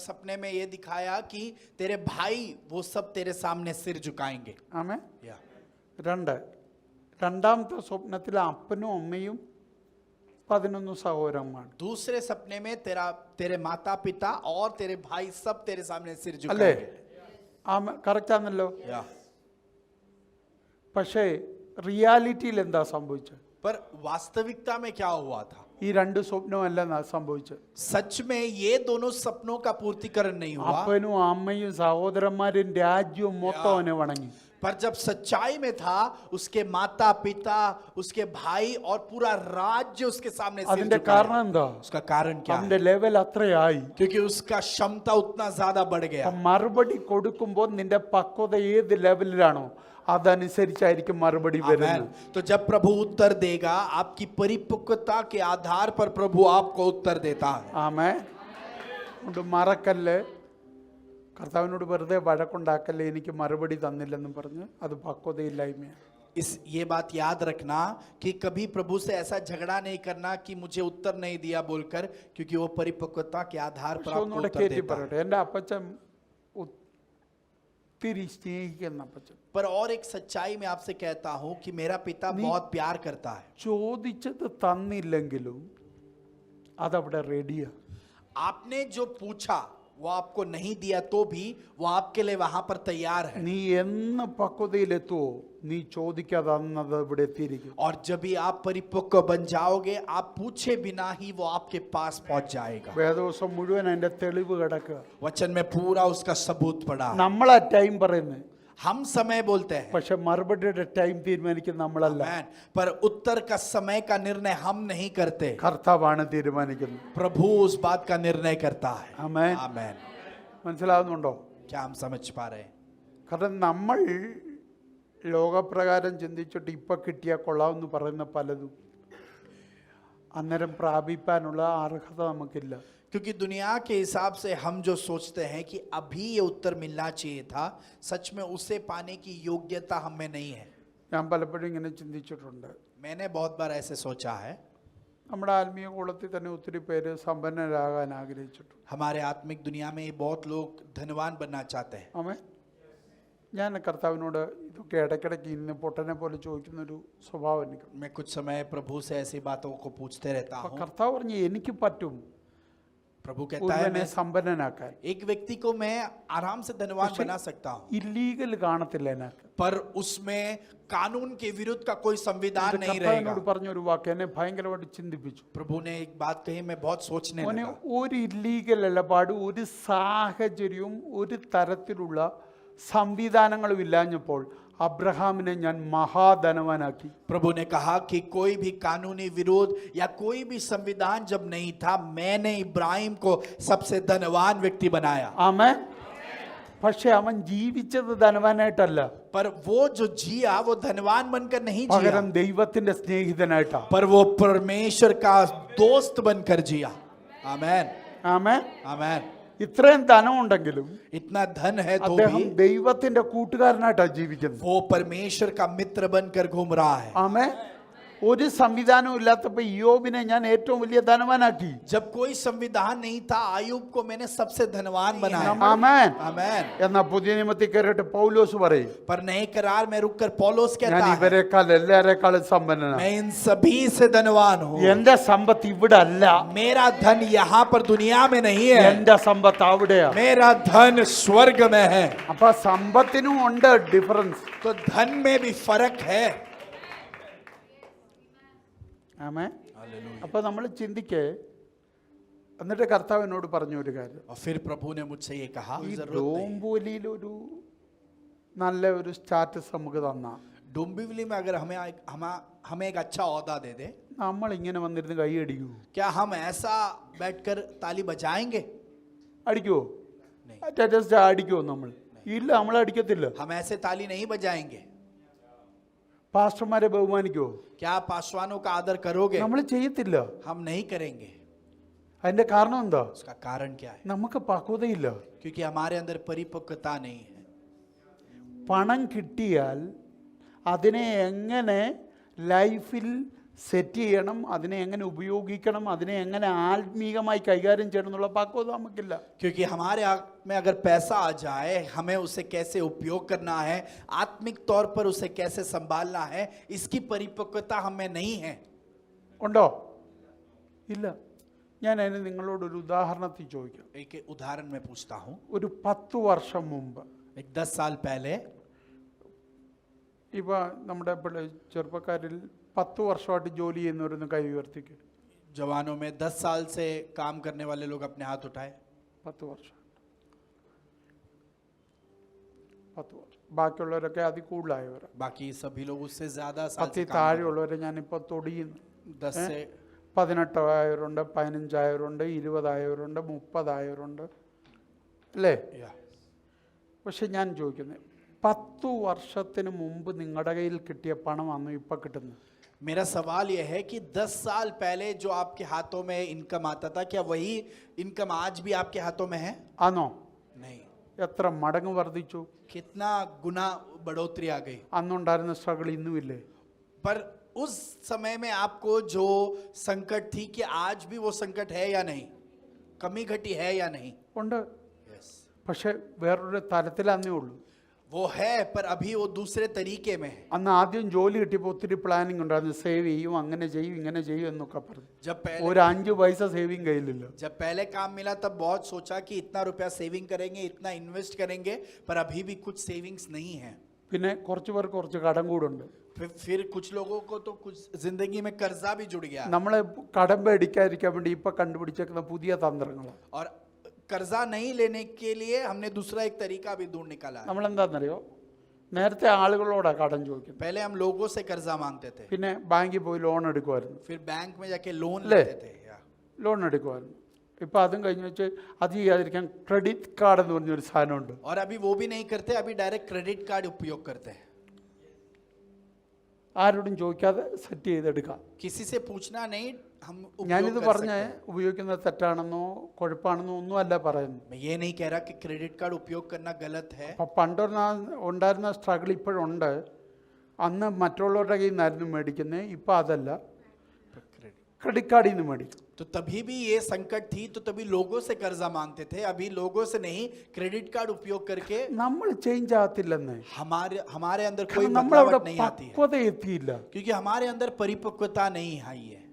सपने में ये दिखाया कि तेरे भाई वो सब तेरे सामने सिर झुकाएंगे. ആമേ. या. രണ്ടാമത്തെ സ്വപ്നത്തിൽ അപ്പനും അമ്മയും 11 സഹോദരന്മാർ. दूसरे सपने में तेरे माता पिता और तेरे भाई सब तेरे सामने सिर അല്ലേ? झुकाएंगे. കറക്റ്റ് ആണല്ലോ. या. പക്ഷേ റിയാലിറ്റിയിൽ എന്താ സംഭവിച്ചത്? पर वास्तविकता में क्या हुआ था? ഈ രണ്ട് സ്വപ്നമല്ല സംഭവിച്ചത്. सच में ये दोनों सपनों का पूर्तिकरण नहीं हुआ. അപ്പനും അമ്മയും സഹോദരന്മാരും രാജ്യവും മൊത്തം അവനെ വണങ്ങി. पर जब सच्चाई में था, उसके माता पिता, उसके भाई और पूरा राज्य उसके सामने सिर അതിന്റെ झुकाया. കാരണം എന്താ? उसका कारण क्या അവന്റെ है? ലെവൽ അത്രയായി. क्योंकि उसका क्षमता उतना ज्यादा बढ़ गया. അപ്പൊ മറുപടി കൊടുക്കുമ്പോൾ നിന്റെ പക്വത ഏത് ലെവലിലാണോ അതനുസരിച്ചായിരിക്കും മറുപടി വരുന്നത്. आमेन. तो जब प्रभु उत्तर देगा, आपकी परिपक्वता के आधार पर प्रभु आपको उत्तर देता है. ആമേ. അതുകൊണ്ട് മറക്കല്ല്, കർത്താവിനോട് വെറുതെ വഴക്കുണ്ടാക്കല്ലേ എനിക്ക് മറുപടി തന്നില്ലെന്നും പറഞ്ഞ്, അത് പക്വതയില്ലായ്മയാണ്. ये बात याद रखना कि कभी प्रभु से ऐसा झगड़ा नहीं करना कि मुझे उत्तर नहीं दिया बोलकर, क्योंकि वो परिपक्वता के आधार पर പക്ഷെ आपको ഒന്നുകൂടെ उत्तर കയറ്റി देता है. പറയട്ടെ, എൻ്റെ അപ്പച്ചൻ ഒത്തിരി സ്നേഹിക്കുന്ന അപ്പച്ചൻ. पर और एक सच्चाई में आपसे कहता हूं कि मेरा पिता बहुत प्यार करता है. ചോദിച്ചത് തന്നില്ലെങ്കിലും അതവിടെ റെഡിയാ. आपने जो पूछा वो आपको नहीं दिया तो भी वो आपके लिए वहां पर तैयार है. നീ എന്ന് പക്വതയിലെത്തുവോ നീ ചോദിക്കാതെ അന്നത് ഇവിടെ എത്തിയിരിക്കും. और जब भी आप परिपक्व बन जाओगे, आप पूछे बिना ही वो आपके पास पहुंच जाएगा. വേദവസം മുഴുവൻ അതിന്റെ തെളിവ് കിടക്കുക. वचन में पूरा उसका सबूत पड़ा है. നമ്മളാ ടൈം പറയുന്നത്, हम समय बोलते हैं, പക്ഷെ മറുപടിയുടെ ടൈം തീരുമാനിക്കുന്ന നമ്മളല്ല. आमेन. पर उत्तर का समय का निर्णय हम नहीं करते, കർത്താവാണ് തീരുമാനിക്കുന്നത്. प्रभु उस बात का निर्णय करता है. ആമേൻ. आमेन. മനസ്സിലാവുന്നുണ്ടോ? क्या हम समझ पा रहे हैं? കാരണം നമ്മൾ ലോകപ്രകാരം ചിന്തിച്ചിട്ട് ഇപ്പൊ കിട്ടിയാൽ കൊള്ളാമെന്ന് പറയുന്ന പലതും അന്നേരം പ്രാപിപ്പാനുള്ള അർഹത നമുക്കില്ല. क्योंकि दुनिया के हिसाब से हम जो सोचते हैं कि अभी ये उत्तर मिलना चाहिए था, सच में उसे पाने की योग्यता हमें नहीं है. ഞാൻ പലപ്പോഴും ഇങ്ങനെ ചിന്തിച്ചിട്ടുണ്ട്. मैंने बहुत बार ऐसे सोचा है. നമ്മുടെ ആത്മീയ കുളത്തിൽ തന്നെ ഒത്തിരി പേര് സമ്പന്നരാകാൻ ആഗ്രഹിച്ചിട്ടുണ്ട്. हमारे आत्मिक दुनिया में बहुत लोग धनवान बनना चाहते हैं. ആമേ. ഞാൻ കർത്താവിനോട് ഇതൊക്കെ ഇടയ്ക്കിടയ്ക്ക് ഇന്ന് പൊട്ടനെ പോലെ ചോദിക്കുന്നൊരു സ്വഭാവം എനിക്ക്. मैं कुछ समय प्रभु से ऐसी बातों को पूछते रहता അപ്പൊ हूँ. കർത്താവ് പറഞ്ഞു എനിക്ക് പറ്റും प्रभु कहता है ഒരുവനെ मैं സമ്പന്നനാക്കാൻ. एक व्यक्ति को मैं आराम से धनवान പക്ഷേ बना सकता हूँ, ഇല്ലീഗൽ കാണത്തില്ല അതിനകത്ത്. पर उसमें कानून के विरुद्ध का कोई संविधान नहीं रहेगा. കർത്താവിനോട് പറഞ്ഞൊരു വാക്ക് എന്നെ ഭയങ്കരമായിട്ട് ചിന്തിപ്പിച്ചു. प्रभु ने एक बात कही, मैं बहुत सोचने മോനെ, लगा. ഒരു ഇല്ലീഗൽ ഇടപാട് ഒരു സാഹചര്യവും ഒരു തരത്തിലുള്ള സംവിധാനങ്ങളും ഇല്ലാഞ്ഞപ്പോൾ അബ്രഹാമിനെ ഞാൻ മഹാധനവാനാക്കി. प्रभु ने कहा कि कोई भी कानूनी विरोध या कोई भी संविधान जब नहीं था, मैंने इब्राहिम को सबसे धनवान व्यक्ति बनाया. ആമേൻ. പക്ഷെ അവൻ ജീവിച്ചത് ധനവാനായിട്ടല്ല, पर वो जो जिया वो धनवान बनकर नहीं जिया, പകരം ദൈവത്തിന്റെ സ്നേഹിതനായിട്ടാ. पर वो परमेश्वर का दोस्त बनकर जिया. आमेन. ആമേൻ. आमेन. ഇത്രയും ധനമുണ്ടെങ്കിലും इतना धन है तो അദ്ദേഹം भी ദൈവത്തിന്റെ കൂട്ടുകാരനായിട്ടാണ് ജീവിക്കുന്നത്. वो परमेश्वर का मित्र बनकर घूम रहा है. ആമേ. ഒരു സംവിധാനവും ഇല്ലാത്തപ്പോ യോബിനെ ഞാൻ ഏറ്റവും വലിയ ധനവാനാക്കി. जब कोई संविधान नहीं था, आयुब को मैंने सबसे धनवान बनाया. ആമേൻ. आमेन. എന്നാ പുതിയ നിയമത്തിൽ കയറിയിട്ട് പൗലോസ് പറയും, पर नए करार में रुककर पौलुस ഞാൻ कहता है, ഇവരെക്കാൾ എല്ലാരെക്കാളും സമ്പന്നനാണ്. मैं इन सभी से धनवान हूँ. എന്റെ സമ്പത്ത് ഇവിടെ അല്ല, मेरा धन यहाँ पर दुनिया में नहीं है, എന്റെ സമ്പത്ത് അവിടെയാ. मेरा धन स्वर्ग में है. അപ്പൊ സമ്പത്തിനും ഉണ്ട് ഡിഫറൻസ്. तो धन में भी फर्क है. ആമേ. അപ്പൊ നമ്മൾ ചിന്തിക്കേ. എന്നിട്ട് കർത്താവ് എന്നോട് പറഞ്ഞു ഒരു കാര്യം, और फिर प्रभु ने मुझसे ये कहा, ഈ जरूरत नहीं. ഡോംബോലിയിൽ ഒരു നല്ല ഒരു സ്റ്റാറ്റസ് നമുക്ക് തന്നാ डोंबिवली में अगर हमें एक अच्छा औहदा दे दे, നമ്മൾ ഇങ്ങനെ വന്നിരുന്ന് കൈ അടിക്കൂ? क्या हम ऐसा बैठकर ताली बजाएंगे? അടിക്കുവോ? नहीं. ജസ്റ്റ് അടിക്കുവോ? നമ്മൾ ഇല്ല, നമ്മൾ അടിക്കത്തില്ല. हम ऐसे ताली नहीं बजाएंगे. പാസ്റ്റർമാരെ ബഹുമാനിക്കുവോ? क्या आप पासवानों का आदर करोगे? നമ്മൾ ചെയ്യത്തില്ല. हम नहीं करेंगे. അതിന്റെ കാരണം എന്താ? उसका कारण क्या है? നമുക്ക് പക്വതയില്ല. क्योंकि हमारे अंदर परिपक्वता नहीं है. പണം കിട്ടിയാൽ അതിനെ എങ്ങനെ ലൈഫിൽ സെറ്റ് ചെയ്യണം, അതിനെ എങ്ങനെ ഉപയോഗിക്കണം, അതിനെ എങ്ങനെ ആത്മീകമായി കൈകാര്യം ചെയ്യണം എന്നുള്ള പക്വത നമുക്കില്ല. क्योंकि हमारे हाथ में अगर पैसा आ जाए, हमें उसे कैसे उपयोग करना है, आत्मिक तौर पर उसे कैसे संभालना है, इसकी परिपक्वता हमें नहीं है. ഉണ്ടോ? ഇല്ല. ഞാൻ അതിന് നിങ്ങളോടൊരു ഉദാഹരണത്തിൽ ചോദിക്കാം. एक उदाहरण में पूछता हूँ. ഒരു 10 വർഷം മുമ്പ്, एक 10 साल पहले, ഇപ്പൊ നമ്മുടെ ചെറുപ്പക്കാരിൽ 10 വർഷമായിട്ട് ജോലി ചെയ്യുന്നവരൊന്ന് കൈ ഉയർത്തിക്ക്. जवानों में 10 साल से काम करने वाले लोग अपने हाथ उठाए. 10 വർഷം. 10 വർഷം. ബാക്കിയുള്ളവരൊക്കെ അതിൽ കൂടുതലായവരാ. बाकी सभी लोग उससे ज्यादा साल से 10 काम कर താഴെയുള്ളവരെ ഞാനിപ്പോൾ തൊടിയുന്നു. रहे हैं. 10 से 18 ആയവരുണ്ട്, 15 ആയവരുണ്ട്, 20 ആയവരുണ്ട്, 30 ആയവരുണ്ട്, അല്ലേ? या. പക്ഷെ ഞാൻ ചോദിക്കുന്നത്, 10 വർഷത്തിന് മുമ്പ് നിങ്ങളുടെ കയ്യിൽ കിട്ടിയ പണമാണോ ഇപ്പം കിട്ടുന്നത്? मेरा सवाल यह है कि 10 साल पहले जो आपके हाथों में इनकम आता था, क्या वही इनकम आज भी आपके हाथों में है? ആണോ? नहीं. എത്ര മടങ്ങ് വർദ്ധിച്ചു? कितना गुना बढ़ोतरी आ गई. അന്നുണ്ടായിരുന്ന സ്ട്രഗിൾ ഇന്നുമില്ലേ? पर उस समय में आपको जो संकट थी, कि आज भी वो संकट है या नहीं, कमी घटी है या नहीं? ഉണ്ട്. यस. പക്ഷെ വേറൊരു തരത്തിലന്നേ ഉള്ളൂ. वो है, पर अभी वो दूसरे तरीके में है. അന്ന് ആദ്യം ജോലി കിട്ടിയപ്പോൾ ഒത്തിരി പ്ലാനിങ് ഉണ്ടായിരുന്നു. സേവ് ചെയ്യും, അങ്ങനെ ചെയ്യും, ഇങ്ങനെ ചെയ്യും എന്നൊക്കെ പറഞ്ഞു. जब पहले ഒരു 5 പൈസ സേവിങ് കയ്യിലില്ല. जब पहले काम मिला तब बहुत सोचा कि इतना रुपया सेविंग करेंगे, इतना इन्वेस्ट करेंगे, पर अभी भी कुछ सेविंग्स नहीं है. പിന്നെ കുറച്ച് പേർക്ക് കുറച്ച് കടം കൂടുണ്ട്. फिर कुछ लोगों को तो कुछ जिंदगी में कर्जा भी जुड़ गया. നമ്മളെ കടം പേടിക്കാതിരിക്കാൻ വേണ്ടി ഇപ്പൊ കണ്ടുപിടിച്ചേക്കുന്ന പുതിയ തന്ത്രങ്ങളാണ്. और कर्जा नहीं लेने के लिए हमने दूसरा एक तरीका भी ढूंढ निकाला है. നമ്മൾ എന്താണെന്നറിയോ? നേരത്തെ ആളുകളോടാ കടം ചോദിക്കുന്നത്. पहले हम लोगों से कर्जा मांगते थे, പിന്നെ ബാങ്കിൽ പോയി ലോൺ എടുക്കുമായിരുന്നു. फिर बैंक में जाके लोन ले. लेते थे. ലോൺ എടുക്കുമായിരുന്നു. ഇപ്പൊ അതും കഴിഞ്ഞ് വെച്ച് അത് ചെയ്യാതിരിക്കാൻ ക്രെഡിറ്റ് കാർഡ് എന്ന് പറഞ്ഞൊരു സാധനമുണ്ട്. और अभी वो भी नहीं करते, अभी डायरेक्ट क्रेडिट कार्ड उपयोग करते हैं. ആരോടും ചോദിക്കാതെ സെറ്റ് ചെയ്തെടുക്കാം. किसी से पूछना नहीं, हम ഞാനിത് उपयोग कर പറഞ്ഞ सकते हैं. ഉപയോഗിക്കുന്നത് തെറ്റാണെന്നോ കുഴപ്പമാണെന്നോ ഒന്നും അല്ല പറയുന്നത്. मैं ये नहीं कह रहा कि क्रेडिट कार्ड उपयोग करना गलत है. അപ്പൊ ഉണ്ടായിരുന്ന സ്ട്രഗിൾ ഇപ്പോഴുണ്ട്. അന്ന് മറ്റുള്ളവരുടെ കയ്യിൽ നിന്നായിരുന്നു മേടിക്കുന്നത്, ഇപ്പൊ അതല്ല, ക്രെഡിറ്റ് കാർഡിൽ നിന്ന് മേടിക്കും. तो तभी भी ये संकट थी, तो तभी लोगों से कर्जा मांगते थे, अभी लोगों से नहीं, क्रेडिट कार्ड उपयोग करके. നമ്മൾ ചേഞ്ച് ആകത്തില്ലെന്നേ. हमारे अंदर कोई നമ്മളവിടെ बदलाव नहीं आती है, പക്വത എത്തിയില്ല. क्योंकि हमारे अंदर परिपक्वता नहीं आई है.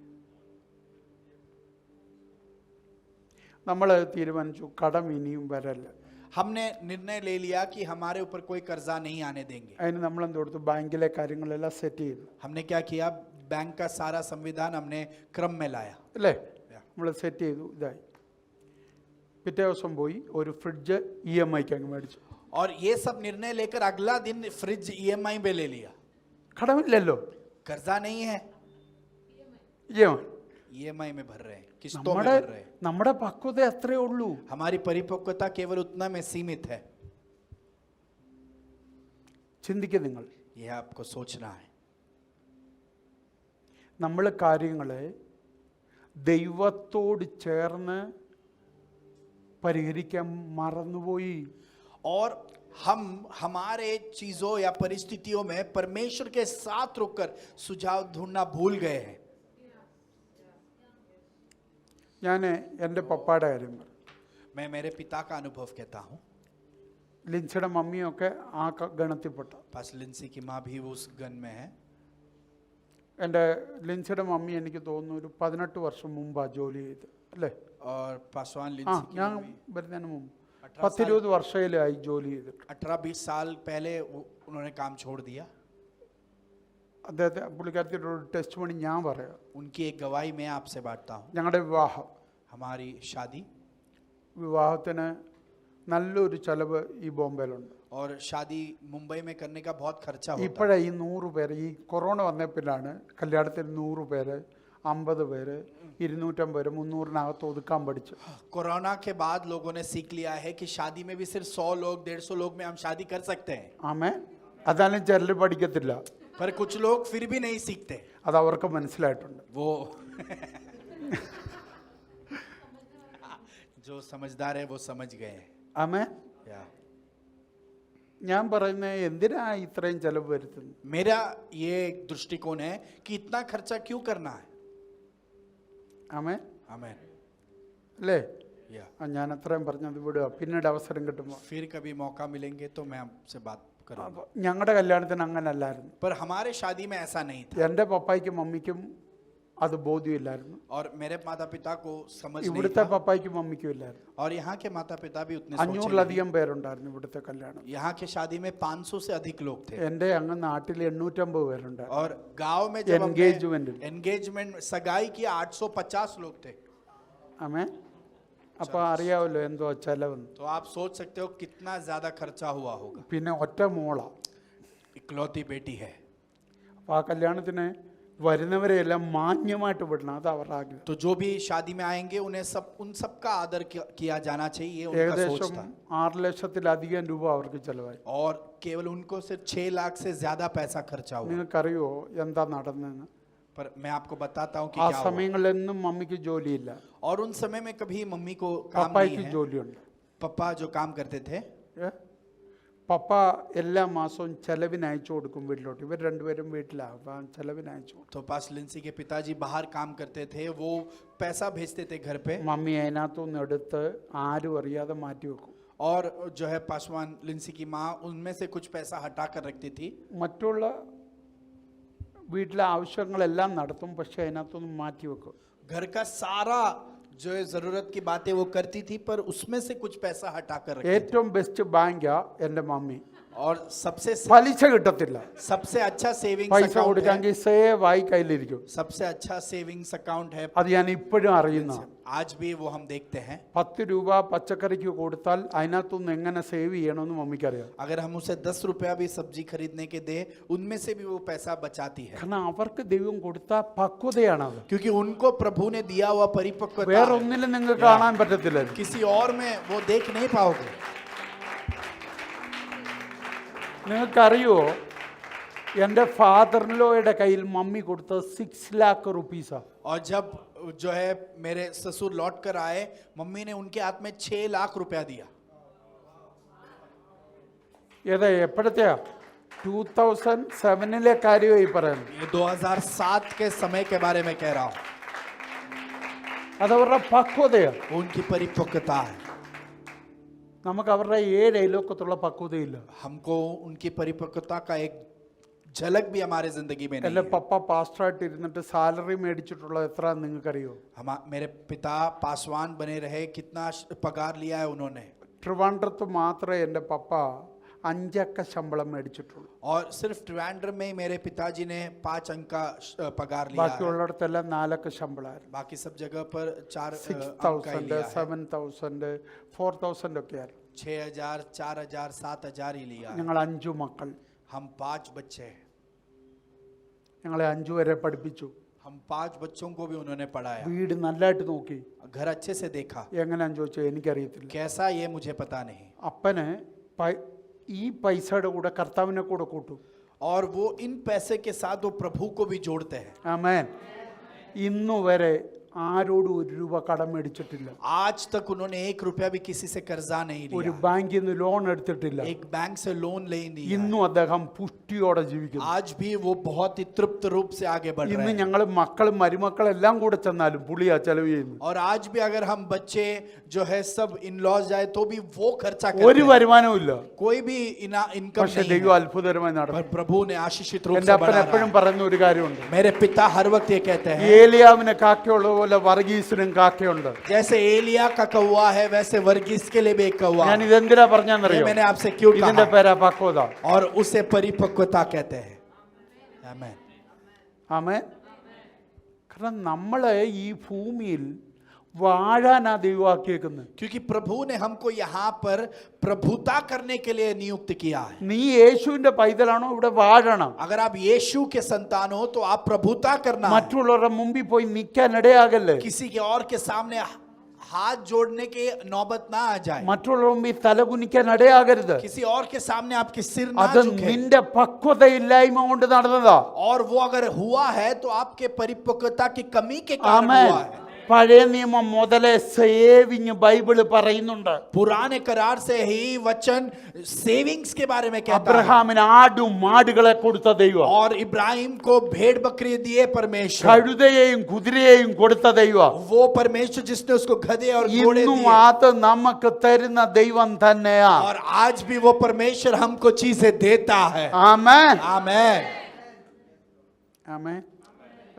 നമ്മൾ തീരുമാനിച്ചു കടം ഇനിയും വരല്ല. हमने निर्णय ले लिया कि हमारे ऊपर कोई कर्जा नहीं आने देंगे. അതിന് നമ്മൾ എന്ത് കൊടുത്തു? ബാങ്കിലെ കാര്യങ്ങളെല്ലാം സെറ്റ് ചെയ്തു, हमने क्या किया? बैंक का सारा संविधान हमने क्रम में लाया. അല്ലേ? നമ്മൾ സെറ്റ് ചെയ്തു, ഇതായി. പിറ്റേ ദിവസം പോയി ഒരു ഫ്രിഡ്ജ് EMIക്ക് അങ്ങ് മേടിച്ചു. और ये सब निर्णय लेकर अगला दिन फ्रिज EMI पे ले लिया. കടമില്ലല്ലോ, कर्जा नहीं है, EMI. EMI में भर रहे हैं, किस्तों में भर रहे हैं. നമ്മുടെ പക്വത അത്രേ ഉള്ളൂ. हमारी परिपक्वता केवल उतना में सीमित है. ചിന്തിക്കുക നിങ്ങൾ. यह आपको सोचना है. നമ്മൾ കാര്യങ്ങളെ ദൈവത്തോട് ചേർന്ന് പരിഹരിക്കാൻ മറന്നുപോയി. और हम हमारे चीजों या परिस्थितियों में परमेश्वर के साथ रुककर सुझाव ढूंढना भूल गए हैं. ഞാൻ എൻ്റെ പപ്പായുടെ കാര്യം പറയും. मैं मेरे पिता का अनुभव कहता हूँ. ലിൻസിയുടെ മമ്മിയൊക്കെ ആ ഗണത്തിൽപ്പെട്ട. पास लिंसी की माँ भी उस गण में है. എൻ്റെ ലിൻസിയുടെ മമ്മി എനിക്ക് തോന്നുന്നു ഒരു 18 വർഷം മുമ്പാണ് ജോലി ചെയ്ത് അല്ലേ? और पासवान ആ लिंसी की ഞാൻ मम्मी വരുന്നതിന് മുമ്പ് 18 10-20 വർഷയിലായി ജോലി ചെയ്തിട്ട്. 18-20 साल पहले उन्होंने काम छोड़ दिया. അദ്ദേഹത്തെ പുള്ളിക്കാരത്തിയുടെ ഒരു ടെസ്റ്റ് മണി ഞാൻ പറയാം. उनकी एक गवाही मैं आपसे बांटता हूँ. ഞങ്ങളുടെ വിവാഹം, हमारी शादी, വിവാഹത്തിന് നല്ലൊരു ചെലവ് ഈ ബോംബെയിലുണ്ട്. और शादी मुंबई में करने का बहुत खर्चा होता है. ഇപ്പോഴേ ഈ 100 പേര്, ഈ കൊറോണ വന്നപ്പോഴാണ് കല്യാണത്തിന് 100 പേര്, 50 പേര്, 250 പേര്, 300-നകത്ത് ഒതുക്കാൻ പഠിച്ചു. कोरोना के बाद लोगों ने सीख लिया है कि शादी में भी सिर्फ 100 लोग 150 लोग में हम शादी कर सकते हैं. ആമേ. അതാലും ചിലർ പഠിക്കത്തില്ല. पर कुछ लोग फिर भी नहीं सीखते. അത് അവർക്ക് മനസ്സിലായിട്ടുണ്ട്. वो जो समझदार है वो समझ गए हैं. ആമേ. या ഞാൻ പറയുന്നത് എന്തിനാ ഇത്രയും ചെലവ് വരുത്തുന്നത്? मेरा ये एक दृष्टिकोण है कि इतना खर्चा क्यों करना है. ആമേ. आमीन. അല്ലേ? या ഞാൻ അത്രയും പറഞ്ഞത് വിടുക, പിന്നീട് അവസരം കിട്ടുമ്പോൾ. फिर कभी मौका मिलेंगे तो मैं आपसे बात करूंगा. ഞങ്ങളുടെ കല്യാണത്തിന് അങ്ങനല്ലായിരുന്നു. पर हमारे शादी में ऐसा नहीं था. എൻ്റെ പപ്പായ്ക്കും മമ്മിക്കും അത് ബോധ്യമില്ലായിരുന്നു. और मेरे माता पिता को समझ नहीं ഇവിടുത്തെ था. പപ്പായ്ക്കും മമ്മിക്കും ഇല്ലായിരുന്നു. और यहाँ के माता पिता भी उतने सोचे नहीं. 500-ലധികം പേരുണ്ടായിരുന്നു ഇവിടുത്തെ കല്യാണം. यहाँ के शादी में 500 से अधिक लोग थे. എൻ്റെ അങ്ങ് നാട്ടിൽ 850 പേരുണ്ടായിരുന്നു. और गांव में जब Engagement. एंगेजमेंट सगाई किया 850 लोग थे. ആമേ. അപ്പോൾ അറിയാമല്ലോ എന്തോ ചെലവെന്ന്. तो आप सोच सकते हो कितना ज्यादा खर्चा हुआ होगा. പിന്നെ ഒറ്റ മോള. इकलौती बेटी है. അപ്പോൾ ആ കല്യാണത്തിന് വരുന്നവരെയെല്ലാം മാന്യമായിട്ട് വിടണം, അത് അവരുടെ ആഗ്രഹം. तो जो भी शादी में आएंगे उन्हें उन सबका आदर किया जाना चाहिए. उनका सोच ഏകദേശം था. 6 ലക്ഷത്തിലധികം രൂപ അവർക്ക് ചെലവായി. और केवल उनको सिर्फ 6 लाख से ज्यादा पैसा खर्चा हुआ. നിങ്ങൾക്കറിയോ എന്താ നടന്നതെന്ന്? पर मैं आपको बताता हूँ कि ആ क्या हुआ. സമയങ്ങളിലൊന്നും മമ്മിക്ക് ജോലിയില്ല, और उन समय में कभी मम्मी को काम नहीं പപ്പായ്ക്ക് है. ജോലിയുണ്ട്. पप्पा जो काम करते थे, ഏ? പപ്പ എല്ലാ മാസവും ചെലവിന് അയച്ചു കൊടുക്കും വീട്ടിലോട്ട്. ഇവർ രണ്ടുപേരും വീട്ടിലാണ്, അപ്പം ചെലവിന് അയച്ചു കൊടുക്കും. तो पास लिंसी के पिताजी बाहर काम करते थे, वो पैसा भेजते थे घर पे. മമ്മി അതിനകത്തുനിന്ന് എടുത്ത് ആരും അറിയാതെ മാറ്റി വെക്കും. और जो है पासवान लिंसी की माँ उनमें से कुछ पैसा हटा कर रखती थी. മറ്റുള്ള വീട്ടിലെ ആവശ്യങ്ങളെല്ലാം നടത്തും, പക്ഷെ അതിനകത്തൊന്നും മാറ്റി വെക്കും. घर का सारा जो है जरूरत की बातें वो करती थी, पर उसमें से कुछ पैसा हटा कर रखती थी. ഏറ്റവും ബെസ്റ്റ് ബാങ്കാ എൻ്റെ മമ്മി. और सबसे പലിശ കിട്ടത്തില്ല. अच्छा सेविंग्स പൈസ अकाउंट है. കൊടുക്കാമെങ്കിൽ സേവ് ആയി കയ്യിലിരിക്കും. सबसे अच्छा सेविंग्स अकाउंट है. അത് ഞാൻ ഇപ്പോഴും അറിയുന്ന. आज भी वो हम देखते हैं. 10 രൂപ പച്ചക്കറിക്ക് കൊടുത്താൽ അതിനകത്തുനിന്ന് എങ്ങനെ സേവ് ചെയ്യണമെന്ന് മമ്മിക്കറിയാം. अगर हम उसे 10 रुपया भी सब्जी खरीदने के दे, उनमें से भी वो पैसा बचाती है. കാരണം അവർക്ക് ദൈവം കൊടുത്ത പക്വതയാണത്. क्योंकि उनको प्रभु ने दिया हुआ परिपक्वता है. വേറൊന്നിലും നിങ്ങൾക്ക് കാണാൻ പറ്റത്തില്ല. किसी और में वो देख नहीं पाओगे. നിങ്ങൾക്കറിയോ എൻ്റെ ഫാദറിൻലോയുടെ കയ്യിൽ മമ്മി കൊടുത്തത് 6 लाख रुपीസാ. और जब जो है मेरे ससुर लौट कर आए, मम्मी ने उनके हाथ में 6 लाख रुपया दिया. ഏതാ എപ്പോഴത്തെയാ? 2007 കാര്യമായി പറയുന്നത്. ये 2007 के समय के बारे में कह रहा हूँ. അതവരുടെ പക്വതയാണ്. वो उनकी परिपक्वता है. നമുക്ക് അവരുടെ 7 അയലോക്കത്തുള്ള പക്വതയില്ല. हमको उनकी परिपक्वता का एक झलक भी हमारे जिंदगी में എൻ്റെ नहीं है. പപ്പ പാസ്റ്ററായിട്ട് ഇരുന്നിട്ട് സാലറി മേടിച്ചിട്ടുള്ള എത്ര നിങ്ങൾക്കറിയോ? मेरे पिता पासवान बने रहे, कितना पगार लिया है उन्होंने. ട്രിവാൻഡ്രത്ത് മാത്രമേ എൻ്റെ പപ്പ 5 അക്ക ശമ്പളം മേടിച്ചിട്ടുള്ളൂ. और सिर्फ ट्रिवांड्रम में मेरे पिताजी ने 5 अंक का पगार लिया है. ബാക്കിയുള്ളിടത്തെല്ലാം 4 അക്ക ശമ്പളമായിരുന്നു. बाकी सब जगह पर 4 अंक का ही 6000, लिया है. 7000, 4000 ഒക്കെയായിരുന്നു. 6000, 4000, 7000 ही लिया है. ഞങ്ങൾ 5 മക്കൾ. हम 5 बच्चे हैं. ഞങ്ങളെ 5 വരെ പഠിപ്പിച്ചു. हम 5 बच्चों को भी उन्होंने पढ़ाया. വീട് നല്ലതായിട്ട് നോക്കി. घर अच्छे से देखा. എങ്ങനെയാന്ന് ചോദിച്ചാൽ എനിക്കറിയത്തില്ല. कैसा ये मुझे पता नहीं. അപ്പന് ഈ പൈസയുടെ കൂടെ കർത്താവിനെ കൂടെ കൂട്ടും. और वो इन पैसे के साथ वो प्रभु को भी जोड़ते हैं. ആമേൻ. ഇന്നു വരെ ആരോടും ഒരു രൂപ കടം മേടിച്ചിട്ടില്ല. आज तक उन्होंने 1 रुपया भी किसी से कर्जा नहीं ഒരു लिया, ബാങ്കിൽ നിന്ന് ലോൺ എടുത്തിട്ടില്ല. एक बैंक से लोन ले नहीं है। ഇന്നും അദ്ദേഹം പുഷ്ടിയോടെ ജീവിക്കുന്നു. आज भी वो बहुत ही तृप्त रूप से आगे बढ़ रहे ഇന്ന് हैं। ഞങ്ങൾ മക്കളും മരുമക്കളും എല്ലാം കൂടെ ചെന്നാലും പുള്ളിയാ ചെലവ് ചെയ്യുന്നു. और आज भी अगर हम बच्चे जो है सब इन लॉज जाए तो भी वो खर्चा ഒരു करते हैं, വരുമാനവും ഇല്ല. कोई भी इनकम പക്ഷെ नहीं ദൈവം है। അത്ഭുതകരമായി पर നടത്തും. प्रभु ने आशीषित रूप എന്റെ से അപ്പൻ बढ़ा എപ്പോഴും रहा പറയുന്ന ഒരു കാര്യമുണ്ട്. है। मेरे पिता हर वक्त ये कहते हैं, ഏലിയാവിന് കാക്കയുള്ള പോലെ വർഗീസിനും കാക്കയുണ്ട്. जैसे एलिया का कौवा है वैसे वर्गीस के लिए भी एक कौवा ഞാൻ है। ഇതെന്തിനാ ये പറഞ്ഞാന്നറിയോ? मैंने आपसे क्यों ഇതിന്റെ कहा, പേരാ പക്വത. और उसे परिपक्वता कहते हैं। आमीन। ആമേൻ. കാരണം നമ്മളെ ഈ ഭൂമിയിൽ വാഴാനാ ദൈവമാക്കിയേക്കുന്നത്. क्योंकि प्रभु ने हमको यहाँ पर प्रभुता करने के लिए नियुक्त किया है। നീ യേശുവിന്റെ പൈതലാണോ ഇവിടെ വാഴണം. अगर आप यीशु के संतान हो तो आप प्रभुता करना है। മറ്റുള്ളവരുടെ മുമ്പിൽ പോയി നിൽക്കാൻ ഇടയാകല്ലേ. किसी के और के सामने हाथ जोड़ने के नौबत ना आ जाए, മറ്റുള്ളവരുടെ മുമ്പിൽ തലകുനിക്കാൻ ഇടയാകരുത്. किसी और के सामने आपके सिर ना അത് झुके। നിന്റെ പക്വതയില്ലായ്മ കൊണ്ട് നടന്നതാ. और वो अगर हुआ है तो आपके परिपक्वता की कमी के कारण ആമേൻ. हुआ है। പഴയ നിയമം മുതലേ സേവിങ് ബൈബിള് പറയുന്നുണ്ട്. पुराने करार से ही वचन सेविंग्स के बारे में कहता है। അബ്രഹാമിന് ആടും മാടുകളെ കൊടുത്ത ദൈവം, और इब्राहिम को भेड़ बकरी दिए परमेश्वर, കഴുതയെയും കുതിരയെയും കൊടുത്ത ദൈവം. वो परमेश्वर जिसने उसको गधे और घोड़े ഇന്നും दिए। അത് നമുക്ക് തരുന്ന ദൈവം തന്നെയാ. और आज भी वो परमेश्वर हमको चीजें देता है। ആമേൻ. आमेन। ആമേൻ.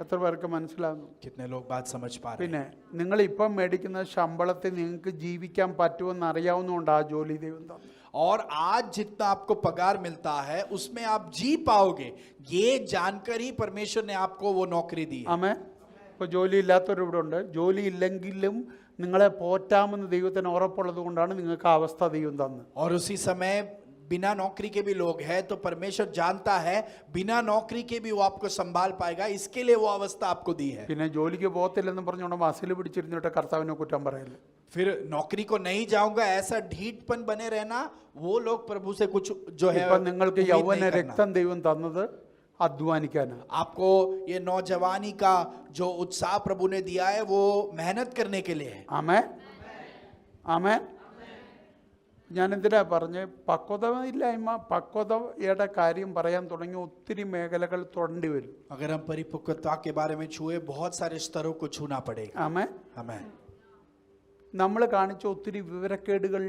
എത്ര പേർക്ക് മനസ്സിലാകുന്നു? कितने लोग बात समझ पा रहे हैं? പിന്നെ നിങ്ങൾ ഇപ്പം മേടിക്കുന്ന ശമ്പളത്തിൽ നിങ്ങൾക്ക് ജീവിക്കാൻ പറ്റുമെന്ന് അറിയാവുന്നതുകൊണ്ട് ആ ജോലി ദൈവം തന്നു. और आज जितना आपको पगार मिलता है उसमें आप जी पाओगे, ये जानकर ही परमेश्वर ने आपको वो नौकरी दी है। ആമേൻ. ഇപ്പോൾ ജോലി ഇല്ലാത്തവരിവിടെ ഉണ്ട്. ജോലി ഇല്ലെങ്കിലും നിങ്ങളെ പോറ്റാമെന്ന് ദൈവത്തിന് ഉറപ്പുള്ളത് കൊണ്ടാണ് നിങ്ങൾക്ക് ആ അവസ്ഥ ദൈവം തന്നത്. और उसी समय बिना नौकरी के भी लोग हैं तो परमेश्वर जानता है बिना नौकरी के भी वो आपको संभाल पाएगा, इसके लिए वो अवस्था आपको दी है। പിന്നെ ജോലിക്ക് പോകത്തില്ലെന്ന് പറഞ്ഞുകൊണ്ട് മസിൽ പിടിച്ചിരുന്നിട്ട് കർത്താവിനെ കുറ്റം പറയല്ലേ. फिर नौकरी को नहीं जाऊंगा ऐसा ढीठपन बने रहना, वो लोग प्रभु से कुछ जो है ഇപ്പം നിങ്ങൾക്ക് उम्मीद യൗവന नहीं करना। രക്തം ദൈവം തന്നത് അധ്വാനിക്കാനാണ്. आपको ये नौजवानी का जो उत्साह प्रभु ने दिया है वो मेहनत करने के लिए है। ആമേൻ. ആമേൻ. ഞാൻ എന്തിനാ പറഞ്ഞ് പക്വതയില്ലായ്മ പക്വതയുടെ കാര്യം പറയാൻ തുടങ്ങി ഒത്തിരി മേഖലകൾ തൊടേണ്ടി വരും. अगर हम परिपक्वता के बारे में छुए बहुत सारे स्तरों को छूना पड़ेगा। ആമേൻ. आमीन। നമ്മൾ കാണിച്ച ഒത്തിരി വിവരക്കേടുകൾ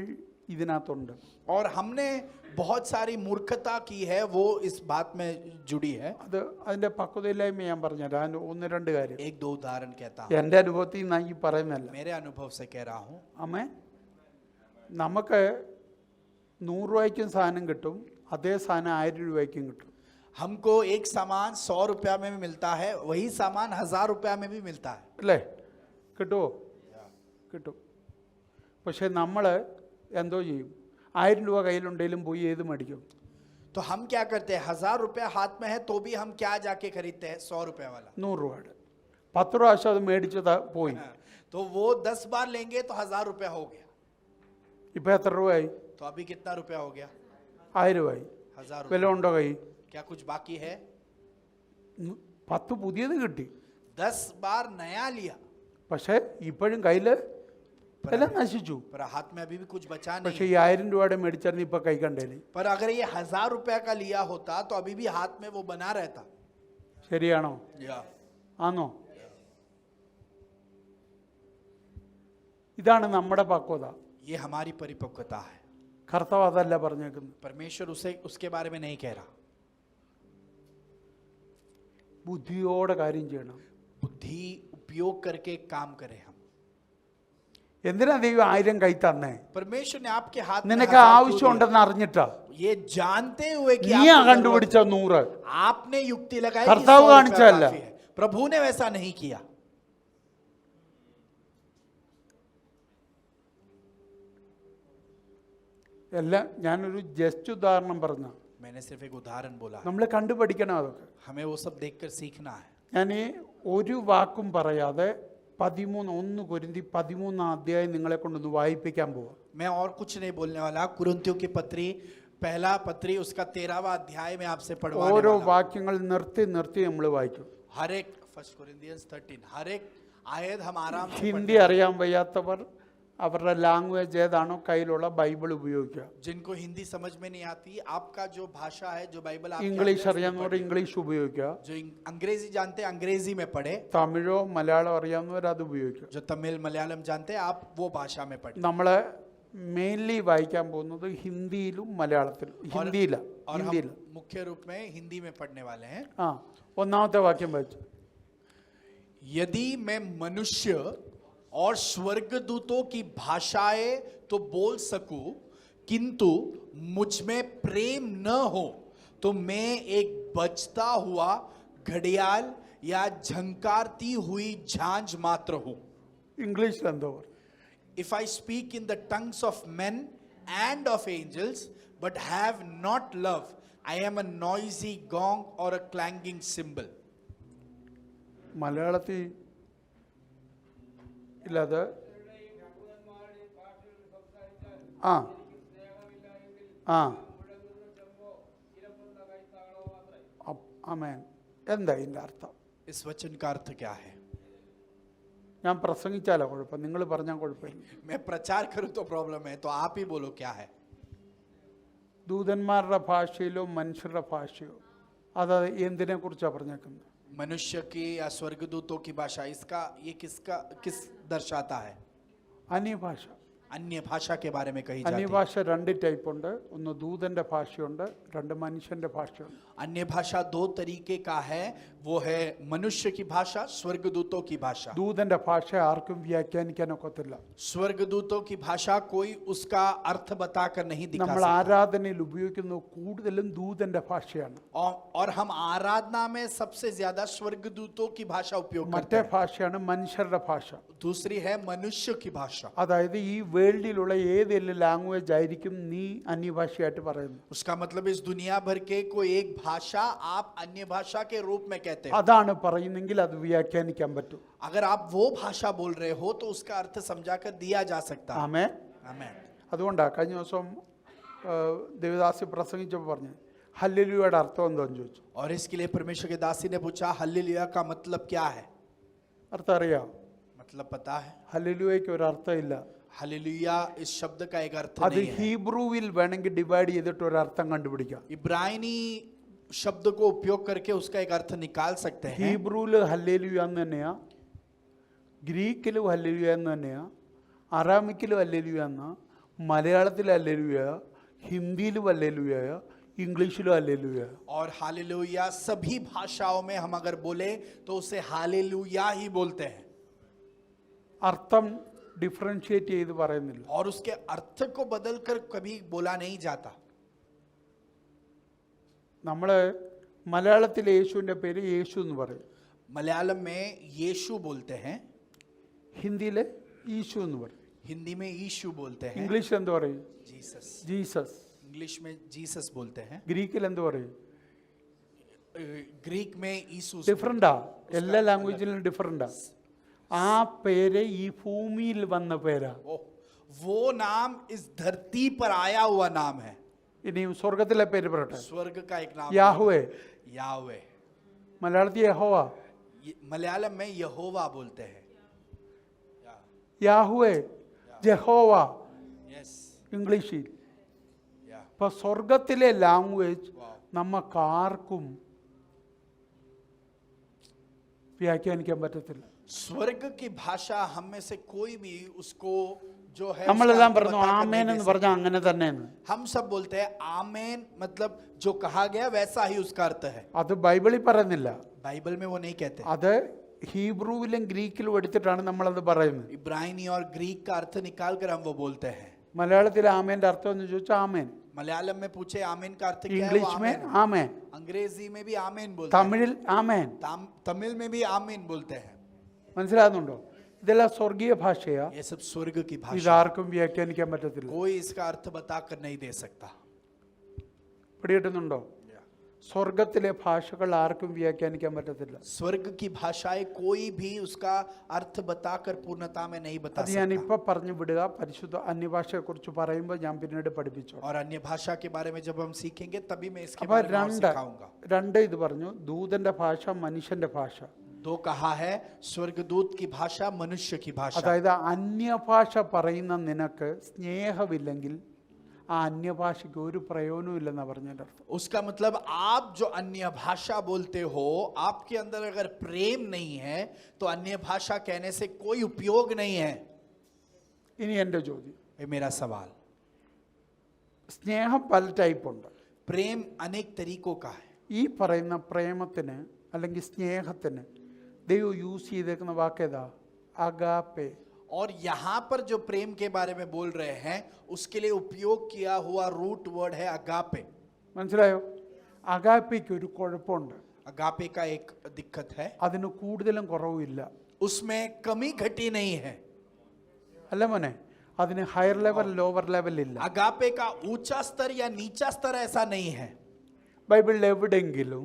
ഇതിനകത്തുണ്ട്. और हमने बहुत सारी मूर्खता की है, वो इस बात में जुड़ी है। അത് അതിൻ്റെ പക്വതയില്ലായ്മ ഞാൻ പറഞ്ഞുതരാം. ഒന്ന് രണ്ട് കാര്യം एक दो उदाहरण कहता हूँ, എൻ്റെ അനുഭവത്തിൽ നിന്ന് ഈ പറയുന്നല്ല. मेरे अनुभव से कह रहा हूँ। ആമേൻ. നമുക്ക് 100 രൂപയ്ക്കും സാധനം കിട്ടും, അതേ സാധനം 1000 രൂപയ്ക്കും കിട്ടും. हमको एक सामान 100 रुपया में भी मिलता है, वही सामान 1000 रुपया में भी मिलता है। അല്ലേ? കിട്ടുമോ? കിട്ടും. പക്ഷെ നമ്മൾ എന്തോ ചെയ്യും? 1000 രൂപ കയ്യിലുണ്ടെങ്കിലും പോയി ഏത് മേടിക്കും? तो हम क्या करते हैं, 1000 रुपया हाथ में है तो भी हम क्या जाके खरीदते हैं, 100 रुपया वाला। 100 രൂപയുടെ 10 പ്രാവശ്യം അത് മേടിച്ചത് പോയി. तो वो 10 बार लेंगे तो 1000 रुपया हो गया। ഇപ്പം എത്ര രൂപയായി? तो अभी कितना रुपया हो गया? 1000 രൂപയായി. 1000 വില रुपया। ഉണ്ടോ കൈ? क्या कुछ बाकी है? 10 പുതിയത് കിട്ടി. 10 बार नया लिया പക്ഷേ ഇപ്പോഴും കയ്യിൽ എല്ലാം നശിച്ചു. पर हाथ में अभी भी कुछ बचा പക്ഷേ नहीं ഈ है। 1000 രൂപയുടെ മേടിച്ചായിരുന്നു ഇപ്പം കൈ കണ്ടേന്. पर अगर ये 1000 रुपया का लिया होता तो अभी भी हाथ में वो बना रहता। ശരിയാണോ? या ആണോ? ഇതാണ് നമ്മുടെ പക്വത. ये हमारी परिपक्वता है। കർത്താവ് അതല്ല പറഞ്ഞേക്കുന്നത്. परमेश्वर उसे उसके बारे में नहीं कह रहा। ബുദ്ധിയോടെ കാര്യം ചെയ്യണം. बुद्धि उपयोग करके काम करें हम। എന്തിനാ ദൈവം 1000 കൈ തന്നേ? परमेश्वर ने आपके हाथ में നിനക്ക് 1000 क्यों ആവശ്യമുണ്ടെന്ന് അറിഞ്ഞിട്ടാ. दिया? ये जानते हुए कि നീയാ आपको കണ്ടുപിടിച്ച जरूरत- 100. आपने युक्ति लगाई कि कर्ताव 100 रुपया काണിച്ചതല്ല. काफी है। प्रभु ने वैसा नहीं किया। എല്ലാം ഞാനൊരു ജസ്റ്റ് ഉദാഹരണം പറഞ്ഞ. मैंने सिर्फ एक उदाहरण बोला, നമ്മൾ കണ്ടുപഠിക്കണം അതൊക്കെ. हमें वो सब देखकर सीखना है। ഞാൻ ഈ ഒരു വാക്കും പറയാതെ 1 കൊരിന്തി 13 അധ്യായം നിങ്ങളെ കൊണ്ടൊന്ന് വായിപ്പിക്കാൻ പോവാ. मैं और कुछ नहीं बोलने वाला। कुरिन्थियों की पत्री, पहला पत्री उसका 13वां अध्याय में आपसे पढ़वाने ഓരോ वाला हूं। വാക്യങ്ങൾ നിർത്തി നിർത്തി നമ്മൾ വായിക്കും. हर एक 1 Corinthians 13 हर एक आयत हम आराम से ഹിന്ദി അറിയാൻ വയ്യാത്തവർ അവരുടെ ലാംഗ്വേജ് ഏതാണോ കയ്യിലുള്ള ബൈബിൾ ഉപയോഗിക്കുക. जिनको हिंदी समझ में नहीं आती, आपका जो भाषा है, जो बाइबल आपके ഇംഗ്ലീഷ് हाथ में है, അറിയാവുന്നവർ ഇംഗ്ലീഷ് ഉപയോഗിക്കുക. जो अंग्रेजी जानते हैं अंग्रेजी में पढ़े, തമിഴോ മലയാളം അറിയാവുന്നവർ അത് ഉപയോഗിക്കുക. जो तमिल मलयालम जानते हैं आप वो भाषा में पढ़े. നമ്മൾ മെയിൻലി വായിക്കാൻ പോകുന്നത് ഹിന്ദിയിലും മലയാളത്തിലും. ഹിന്ദിയിലാണ്. और हम ഹിന്ദിയിൽ. मुख्य रूप में हिंदी में पढ़ने वाले हैं. ആ ഒന്നാമത്തെ വാക്യം വായിച്ചു. यदि मैं मनुष्य और स्वर्गदूतों की भाषाएं तो बोल सकूं, किंतु मुझ में प्रेम न हो तो मैं एक बजता हुआ घड़ियाल या झंकारती हुई झांझ मात्र हूं. ഇംഗ്ലീഷിൽ എന്തോ പറയും? If I speak in the tongues of men and of angels, but have not love, I am a noisy gong or a clanging cymbal. മലയാളത്തിൽ ഇല്ലത്. ആ ആ ആമേൻ. എന്താ ഇതിൻ്റെ അർത്ഥം? इस वचन का अर्थ क्या है? ഞാൻ പ്രസംഗിച്ചാലോ കുഴപ്പം? നിങ്ങൾ പറഞ്ഞാൽ കുഴപ്പമില്ല. मैं प्रचार करूं तो प्रॉब्लम है, तो आप ही बोलो क्या है. ദൂതന്മാരുടെ ഭാഷയിലോ മനുഷ്യരുടെ ഭാഷയോ അത് എന്തിനെ കുറിച്ചാണ് പറഞ്ഞേക്കുന്നത്? मनुष्य की या स्वर्गदूतों की भाषा, इसका ये किस दर्शाता है? അന്യഭാഷ. अन्य भाषा के बारे में कही जाती है. അന്യഭാഷ രണ്ട് ടൈപ്പ് ഉണ്ട്. ഒന്ന് ദൂതന്റെ ഭാഷയുണ്ട്, രണ്ട് മനുഷ്യന്റെ ഭാഷയുണ്ട്. अन्य भाषा दो तरीके का है, वो है मनुष्य की भाषा, स्वर्गदूतों की भाषा. ദൂതന്റെ ഭാഷ ആർക്കും വ്യാഖ്യാനിക്കാൻ ഒക്കത്തില്ല. स्वर्गदूतों की भाषा कोई उसका अर्थ बताकर नहीं दिखा നമ്മൾ सकता. ആരാധനയിൽ ഉപയോഗിക്കുന്നത് കൂടുതലും ദൂതന്റെ ഭാഷയാണ്. और हम आराधना में सबसे ज्यादा स्वर्गदूतों की भाषा उपयोग करते മറ്റേ हैं. ഭാഷയാണ് മനുഷ്യരുടെ ഭാഷ. दूसरी है मनुष्य की भाषा. അതായത് ഈ വേൾഡിലുള്ള ഏതെല്ലാം ലാംഗ്വേജ് ആയിരിക്കും നീ അന്യഭാഷയായിട്ട് പറയുന്നത്. उसका मतलब इस दुनिया भर के कोई एक भाषा आप अन्य भाषा के रूप में कहते हैं. അതാണ് പറയുന്നെങ്കിൽ അത് വ്യാഖ്യാനിക്കാൻ പറ്റും. अगर आप वो भाषा बोल रहे हो तो उसका अर्थ समझाकर दिया जा सकता है. ആമേൻ. आमीन. അതുകൊണ്ടാണ് കഴിഞ്ഞ ദിവസം ദേവദാസി പ്രസംഗിച്ചപ്പോൾ പറഞ്ഞു ഹല്ലേലൂയയുടെ അർത്ഥം എന്താണെന്ന് ചോദിച്ചു. और इसके लिए परमेश्वर के दासी ने पूछा हल्लेलुया का मतलब क्या है. അർത്ഥം അറിയാം? मतलब पता है. ഹല്ലേലൂയയ്ക്ക് ഒരു അർത്ഥമില്ല. हल्लेलुया इस शब्द का एक अर्थ അത് नहीं है. ഹീബ്രുവിൽ വേണമെങ്കിൽ ഡിവൈഡ് ചെയ്തിട്ട് ഒരു അർത്ഥം കണ്ടുപിടിക്കാം. इब्रानी शब्द को उपयोग करके उसका एक अर्थ निकाल सकते हैं. ഹീബ്രുവിൽ ഹല്ലേലൂയ എന്ന് തന്നെയാ, ഗ്രീക്കിലും ഹല്ലേലൂയ എന്ന് തന്നെയാ, അറാമിക്കിലും ഹല്ലേലൂയ എന്നാ, മലയാളത്തിലും ഹല്ലേലൂയ, ഹിന്ദിയിലും ഹല്ലേലൂയ, ഇംഗ്ലീഷിലും ഹല്ലേലൂയ. और हालेलुया सभी भाषाओं में हम अगर बोले तो उसे हालेलुया ही बोलते हैं. അർത്ഥം ഡിഫറൻഷിയേറ്റ് ചെയ്ത് പറയുന്നില്ല. और उसके अर्थ को बदलकर कभी बोला नहीं जाता. നമ്മൾ മലയാളത്തിൽ യേശുവിൻ്റെ പേര് യേശു എന്ന് പറയും. मलयालम में यीशु बोलते हैं, ഹിന്ദിയിൽ ഈശു എന്ന് പറയും. हिंदी में यीशु बोलते हैं, ഇംഗ്ലീഷിൽ എന്ത് പറയും? जीसस. ജീസസ്. इंग्लिश में जीसस बोलते हैं, ഗ്രീക്കിൽ എന്ത് പറയും? ग्रीक में यीशु. ഡിഫറെൻറ്റാ. എല്ലാ ലാംഗ്വേജിലും ഡിഫറെൻറ്റാ. ആ പേര് ഈ ഭൂമിയിൽ വന്ന പേരാ. वो नाम इस धरती पर आया हुआ नाम है. ഇനിയും സ്വർഗത്തിലെ പേര് പറയട്ടെ. स्वर्ग का एक नाम യാഹ്വേ. यावे. മലയാളത്തിൽ യഹോവ. मलयालम में यहोवा बोलते हैं. Yahweh, Jehovah yes. ഇംഗ്ലീഷിൽ. या. ഇപ്പൊ സ്വർഗത്തിലെ ലാംഗ്വേജ് നമുക്കാർക്കും വ്യാഖ്യാനിക്കാൻ പറ്റത്തില്ല. स्वर्ग की भाषा हम में से कोई भी उसको जो है നമ്മളെല്ലാം उसका പറഞ്ഞു अर्थ बताकर ആമേൻ नहीं എന്ന് दे പറഞ്ഞാൽ അങ്ങനെ തന്നെയെന്ന്. सकते. हम सब बोलते हैं आमेन, मतलब जो कहा गया वैसा ही उसका अर्थ है. അത് ബൈബിളിൽ പറയുന്നില്ല. बाइबल में वो नहीं कहते. അത് ഹീബ്രുവിലും ഗ്രീക്കിലും എടുത്തിട്ടാണ് നമ്മളത് പറയുന്നത്. इब्रानी और ग्रीक का अर्थ निकाल कर हम वो बोलते हैं. മലയാളത്തിൽ ആമേന്റെ അർത്ഥം എന്ന് ചോദിച്ചാൽ ആമേൻ. मलयालम में पूछे आमीन का अर्थ क्या है, वो ഇംഗ്ലീഷ് മേ आमीन. ആമേൻ, अंग्रेजी में भी आमीन बोलते हैं, തമിഴിൽ ആമേൻ. तमिल में भी आमीन बोलते हैं. മനസ്സിലാകുന്നുണ്ടോ? ഇതെല്ലാം സ്വർഗീയ ഭാഷയാ. ये सब स्वर्ग की भाषा. ഇതാർക്കും വ്യാഖ്യാനിക്കാൻ പറ്റത്തില്ല. कोई इसका अर्थ बताकर नहीं दे सकता. പിടികിട്ടുന്നുണ്ടോ? സ്വർഗത്തിലെ ഭാഷകൾ ആർക്കും വ്യാഖ്യാനിക്കാൻ പറ്റത്തില്ല. स्वर्ग की भाषाएं कोई भी उसका अर्थ बताकर पूर्णता में नहीं बता അത് ഞാൻ सकता. ഇപ്പൊ പറഞ്ഞു വിടുക. പരിശുദ്ധ അന്യഭാഷയെ കുറിച്ച് പറയുമ്പോൾ ഞാൻ പിന്നീട് പഠിപ്പിച്ചു. और अन्य भाषा के बारे में जब हम सीखेंगे तभी मैं इसके അപ്പൊ बारे में और രണ്ട് सिखाऊंगा. ഇത് പറഞ്ഞു. ദൂതന്റെ ഭാഷ, മനുഷ്യന്റെ ഭാഷ. दो कहा है, स्वर्गदूत की भाषा, मनुष्य की भाषा। അതായത് അന്യഭാഷ പറയുന്ന നിനക്ക് സ്നേഹമില്ലെങ്കിൽ ആ അന്യഭാഷയ്ക്ക് ഒരു പ്രയോജനവും ഇല്ലെന്നാണ് പറഞ്ഞതിൻ്റെ അർത്ഥം. उसका मतलब आप जो अन्य भाषा बोलते हो, आपके अंदर अगर प्रेम नहीं है तो अन्य भाषा कहने से कोई उपयोग नहीं है। ഇനി എൻ്റെ ചോദ്യം, ये मेरा सवाल। സ്നേഹം പല ടൈപ്പുണ്ട്. प्रेम अनेक तरीकों का है। ഈ പറയുന്ന പ്രേമത്തിന് അല്ലെങ്കിൽ സ്നേഹത്തിന് ദൈവം യൂസ് ചെയ്തേക്കുന്ന വാക്കേതാ? അഗാപ്പെ. और यहाँ पर जो प्रेम के बारे में बोल रहे हैं उसके लिए उपयोग किया हुआ रूट वर्ड है अगापे। മനസ്സിലായോ? അഗാപ്പയ്ക്ക് ഒരു കുഴപ്പമുണ്ട്, अगापे का एक दिक्कत है, അതിന് കൂടുതലും കുറവുമില്ല. उसमें कमी घटी नहीं है। അല്ല മോനെ, അതിന് ഹയർ ലെവൽ ലോവർ ലെവൽ ഇല്ല. अगापे का ऊंचा स्तर या नीचा स्तर ऐसा नहीं है। ബൈബിളിൽ എവിടെയെങ്കിലും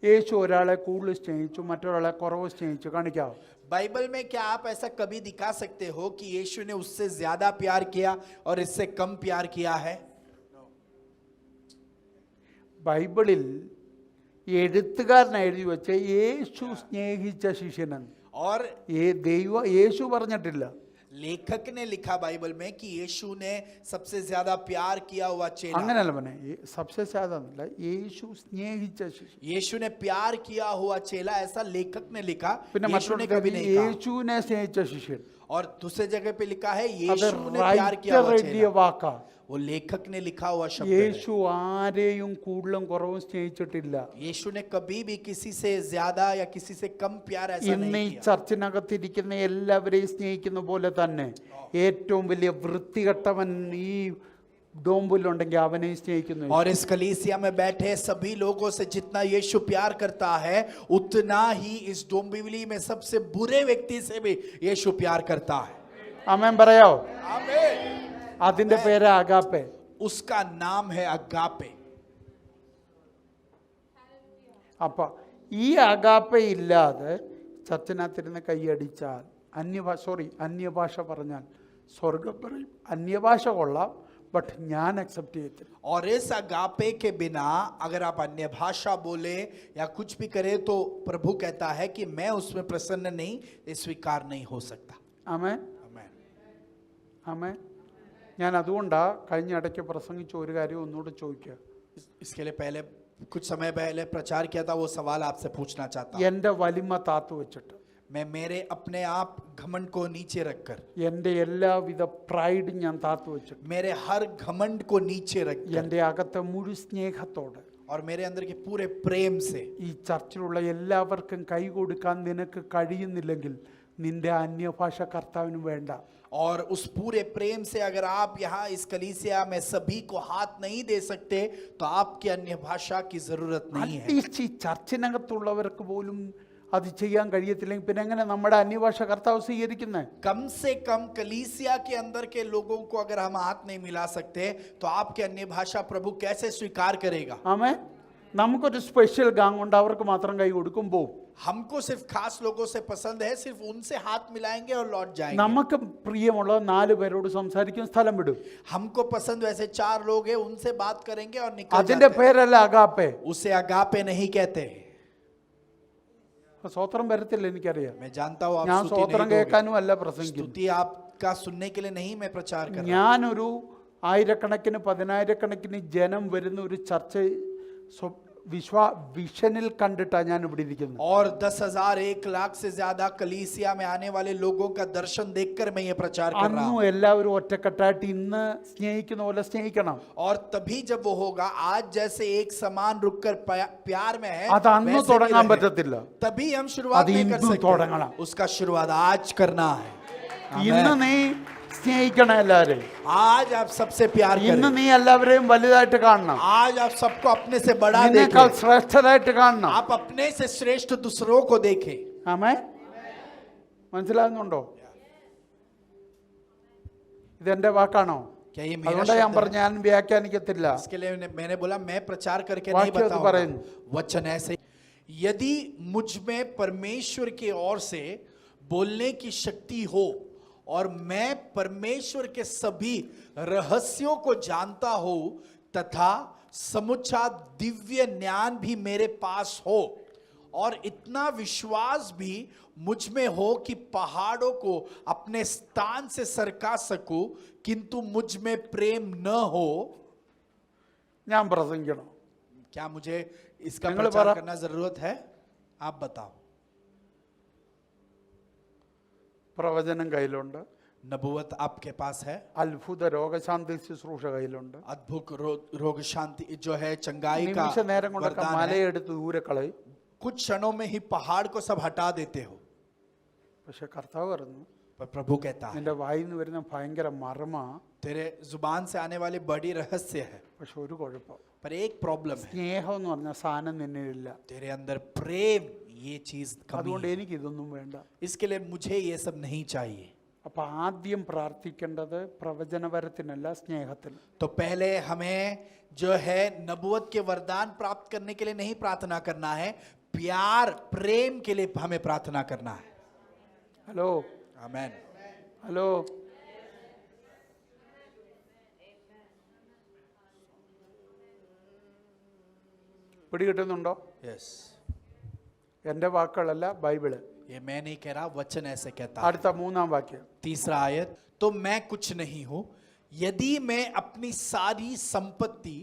യേശു ഒരാളെ കൂടുതൽ സ്നേഹിച്ചു മറ്റൊരാളെ കുറവ് സ്നേഹിച്ചു കാണിക്കാവോ? बाइबल में क्या आप ऐसा कभी दिखा सकते हो कि यीशु ने उससे ज्यादा प्यार किया और इससे कम प्यार किया है? ബൈബിളിൽ എഴുത്തുകാരൻ എഴുതി വെച്ച യേശു സ്നേഹിച്ച ശിഷ്യനെന്ന് और യേശു പറഞ്ഞിട്ടില്ല. लेखक ने लिखा बाइबल में कि यीशु ने सबसे ज्यादा प्यार किया हुआ चेला। അങ്ങനെയല്ല മോനെ, സബ്സെ സാധാരണ യേശു സ്നേഹിച്ച ശിഷ്യൻ. यीशु ने प्यार किया हुआ चेला ऐसा लेखक ने लिखा, പിന്നെ यीशु ने कभी മറ്റൊരു नहीं कहा। യേശുവിനെ സ്നേഹിച്ച ശിഷ്യൻ, और दूसरे जगह पे लिखा है അത് यीशु ने प्यार किया हुआ റൈറ്റർ എഴുതിയ चेला। വാക്കാ. वो लेखक ने लिखा हुआ शब्द है। യേശു ആരെയും കൂടുതലും കുറവും സ്നേഹിച്ചിട്ടില്ല. यीशु ने कभी भी किसी से ज्यादा या किसी से कम प्यार ऐसा ഇന്ന് नहीं ഈ किया। ചർച്ചിനകത്തിരിക്കുന്ന എല്ലാവരെയും സ്നേഹിക്കുന്ന പോലെ തന്നെ ഏറ്റവും വലിയ വൃത്തികെട്ടവൻ ഈ ഡോമ്പിലുണ്ടെങ്കിൽ അവനെ സ്നേഹിക്കുന്നു. और इस कलीसिया में बैठे सभी लोगों से जितना यीशु प्यार करता है उतना ही इस डोंबिवली में सबसे बुरे व्यक्ति से भी यीशु प्यार करता है। ആമേൻ പറയാവോ? आमीन। അതിന്റെ പേര് അഗാപ്പെ. उसका नाम है अगापे। അപ്പൊ ഈ അഗാപ്പെ ഇല്ലാതെ ചർച്ചിനകത്തിരുന്ന് കൈയടിച്ചാൽ അന്യഭാഷ പറഞ്ഞാൽ സ്വർഗം പറയും അന്യഭാഷ കൊള്ളാം, ബട്ട് ഞാൻ അക്സെപ്റ്റ് ചെയ്യത്തില്ല. और इस अगापे के बिना अगर आप अन्य भाषा बोले या कुछ भी करे तो प्रभु कहता है कि मैं उसमें प्रसन्न नहीं, ये स्वीकार नहीं हो सकता। ആമേൻ आमीन। ആമേൻ. ഞാൻ അതുകൊണ്ടാ കഴിഞ്ഞ ഇടയ്ക്ക് പ്രസംഗിച്ച ഒരു കാര്യം ഒന്നുകൂടെ ചോദിക്കുക. इसके लिए पहले कुछ समय पहले प्रचार किया था, वो सवाल आपसे पूछना चाहता हूं। എൻ്റെ വലിമ താത്തു വെച്ചിട്ട്, मैं मेरे अपने आप घमंड को नीचे रखकर, എൻ്റെ എല്ലാവിധ പ്രൈഡും ഞാൻ താത്തു വെച്ചിട്ട്, मेरे हर घमंड को नीचे रखकर എൻ്റെ അകത്തെ മുഴു സ്നേഹത്തോടെ और मेरे अंदर के पूरे प्रेम से ഈ ചർച്ചിലുള്ള എല്ലാവർക്കും കൈ കൊടുക്കാൻ നിനക്ക് കഴിയുന്നില്ലെങ്കിൽ നിന്റെ അന്യഭാഷ കർത്താവിന് വേണ്ട. और उस पूरे प्रेम से अगर आप यहाँ इस कलीसिया में सभी को हाथ नहीं दे सकते तो आपकी अन्य भाषा की जरूरत नहीं है। അറ്റ്ലീസ്റ്റ് ഈ ചർച്ചിനകത്തുള്ളവർക്ക് പോലും അത് ചെയ്യാൻ കഴിയത്തില്ലെങ്കിൽ പിന്നെ എങ്ങനെ നമ്മുടെ അന്യഭാഷ കർത്താവ് സ്വീകരിക്കുന്നത്? कम से कम कलीसिया के अंदर के लोगों को अगर हम हाथ नहीं मिला सकते तो आपके अन्य भाषा प्रभु कैसे स्वीकार करेगा? ആമേൻ. നമുക്കൊരു സ്പെഷ്യൽ ഗാങ് ഉണ്ട്, അവർക്ക് മാത്രം കൈ കൊടുക്കുമ്പോൾ हमको सिर्फ खास लोगों से पसंद है, सिर्फ उनसे हाथ मिलाएंगे और लौट जाएंगे। നമുക്ക് പ്രിയമുള്ള 4 പേരോട് സംസാരിക്കും, സ്ഥലം വിടും. हमको पसंद वैसे 4 लोग हैं, उनसे बात करेंगे और निकल അതിന്റെ जाते हैं। പേരല്ല അഗാപ്പെ. उसे अगापे नहीं कहते। സ്വോത്രം വരത്തില്ല, എനിക്കറിയാം. मैं जानता हूँ ഞാൻ आप स्तुति സ്വോത്രം नहीं दोगे। കേൾക്കാനും അല്ല പ്രസംഗിക്കുന്നു. स्तुति आपका सुनने के लिए नहीं मैं प्रचार कर रहा हूं। ഞാനൊരു ആയിരക്കണക്കിന് പതിനായിരക്കണക്കിന് ജനം വരുന്ന ഒരു ചർച്ച വിഷനിൽ കണ്ടിട്ടാണ് ഞാൻ ഇവിടെ ഇരിക്കുന്നത്. और 10,000 1 लाख से ज्यादा कलीसिया में आने वाले लोगों का दर्शन देखकर मैं ये प्रचार कर रहा അന്നും हूं। എല്ലാവരും ഒറ്റക്കെട്ടായിട്ട് ഇന്ന് സ്നേഹിക്കുന്ന പോലെ സ്നേഹിക്കണം. और तभी जब वो होगा, आज जैसे एक समान रुककर प्यार में है അത് അന്ന് वैसे भी തുടങ്ങാൻ रहे। പറ്റത്തില്ല. तभी हम शुरुआत അത് नहीं कर ഇന്നും सकते, തുടങ്ങണം. उसका शुरुआत आज करना है। ഇന്ന് आमीन। നീ സ്നേഹിക്കണം എല്ലാവരെയും. आज आप सबसे प्यार ഇന്ന് करें। നീ എല്ലാവരെയും വലുതായിട്ട് കാണണം, आज आप सबको अपने से बड़ा നിന്നേക്കാൾ देखें। ശ്രേഷ്ഠരായിട്ട് കാണണം. आप अपने से श्रेष्ठ दूसरों को देखें। ആമേൻ. മനസ്സിലാകുന്നുണ്ടോ? ഇതെന്റെ വാക്കാണോ? क्या ये मेरा അതുകൊണ്ട് ഞാൻ शब्द പറഞ്ഞു ഞാൻ വ്യാഖ്യാനിക്കത്തില്ല. है? इसके लिए मैंने बोला मैं प्रचार करके वाक्य नहीं तो बताऊंगा। പറയുന്നു. वचन ऐसे, यदि मुझ में परमेश्वर की ओर से बोलने की शक्ति हो और मैं परमेश्वर के सभी रहस्यों को जानता हूं तथा समुचा दिव्य ज्ञान भी मेरे पास हो और इतना विश्वास भी मुझ में हो कि पहाड़ों को अपने स्थान से सरका सकूं, किंतु मुझ में प्रेम न हो, ഞാൻ പ്രസംഗിക്കണം? क्या मुझे इसका निकल प्रचार पड़ा। करना जरूरत है? आप बताओ। പ്രവചനം കയ്യിലുണ്ട്, नबूवत आपके पास है, അത്ഭുത രോഗശാന്തി ശുശ്രൂഷ കയ്യിലുണ്ട്. अद्भुत रोग शांति जो है, चंगाई का നിമിഷ നേരം കൊണ്ടൊക്കെ वरदान है। മലയെടുത്ത് ദൂരെ കളയും. कुछ क्षणों में ही पहाड़ को सब हटा देते हो, പക്ഷെ കർത്താവ് പറഞ്ഞു, पर प्रभु कहता है നിന്റെ വായിൽ നിന്ന് വരുന്ന ഭയങ്കര മർമ്മ, तेरे जुबान से आने वाली बड़ी रहस्य है, പക്ഷെ ഒരു കുഴപ്പം, पर एक प्रॉब्लम है, സ്നേഹം എന്ന് പറഞ്ഞ സാധനം നിന്നിലില്ല. तेरे अंदर प्रेम, ये चीज कमी അതുകൊണ്ട് है। എനിക്ക് ഇതൊന്നും വേണ്ട. इसके लिए मुझे ये सब नहीं चाहिए। അപ്പൊ ആദ്യം പ്രാർത്ഥിക്കേണ്ടത് പ്രവചനവരത്തിനല്ല, സ്നേഹത്തിന്. तो पहले हमें जो है नबूवत के वरदान प्राप्त करने के लिए नहीं प्रार्थना करना है, प्यार प्रेम के लिए हमें प्रार्थना करना है। ഹലോ आमेन। ഹലോ, പിടികിട്ടുന്നുണ്ടോ? यस, എൻ്റെ വാക്കുകളല്ല, ബൈബിള്. ये मैं नहीं कह रहा, वचन ऐसे कहता है। അടുത്ത മൂന്നാം വാക്യം, तीसरा आयत, तो मैं कुछ नहीं हूं यदि मैं अपनी सारी संपत्ति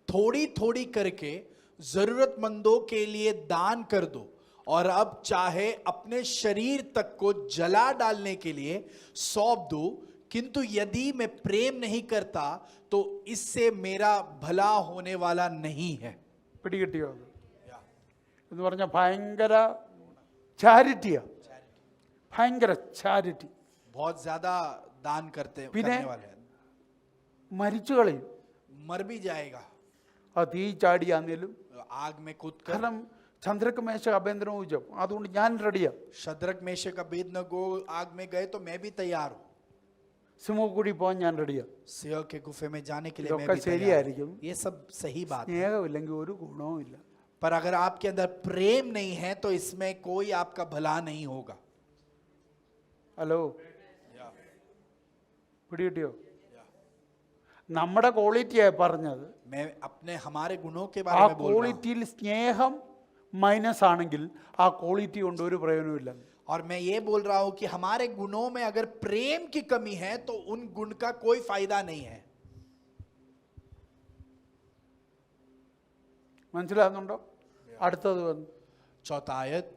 थोड़ी थोड़ी करके जरूरतमंदों के लिए दान कर दूं और अब चाहे अपने शरीर तक को जला डालने के लिए सौंप दूं, किंतु यदि मैं प्रेम नहीं करता तो इससे मेरा भला होने वाला नहीं है। പിടികിട്ടിയോ? അത് എന്ന് പറഞ്ഞാൽ ഭയങ്കര ചാരിറ്റിയാ, ഭയങ്കര ചാരിറ്റി. बहुत ज्यादा दान करने वाले हैं, മരിച്ചു കളയും. मर भी जाएगा, ആ തീ ചാടിയാന്നേലും. आग में कूद कर। കാരണം ചന്ദ്രക്ക് മേശ അഭ്യന്തരം ഊജം, അതുകൊണ്ട് ഞാൻ റെഡിയാ. शद्रक मेशक अबेदनगो आग में गए तो मैं भी तैयार हूं, സിംഹക്കൂടി പോകാൻ ഞാൻ റെഡിയാ. सिंह के गुफे में जाने के लिए मैं ഇതൊക്കെ भी तैयार हूं। ശരിയായിരിക്കും. ये सब सही बात है, സ്നേഹമില്ലെങ്കിൽ ഒരു ഗുണവും ഇല്ല. पर अगर आपके अंदर प्रेम नहीं है तो इसमें कोई आपका भला नहीं होगा। ഹലോ, പിടികിട്ടിയോ? നമ്മുടെ ക്വാളിറ്റിയായി പറഞ്ഞത്. मैं अपने हमारे गुणों के ആ बारे में बोल रहा हूं, ക്വാളിറ്റിയിൽ സ്നേഹം മൈനസ് ആണെങ്കിൽ ആ ക്വാളിറ്റി കൊണ്ട് ഒരു പ്രയോജനമില്ല. और मैं ये बोल रहा हूं कि हमारे गुणों में अगर प्रेम की कमी है तो उन गुण का कोई फायदा नहीं है। മനസ്സിലാകുന്നുണ്ടോ? അടുത്തത് വന്നു, चौथा आयत,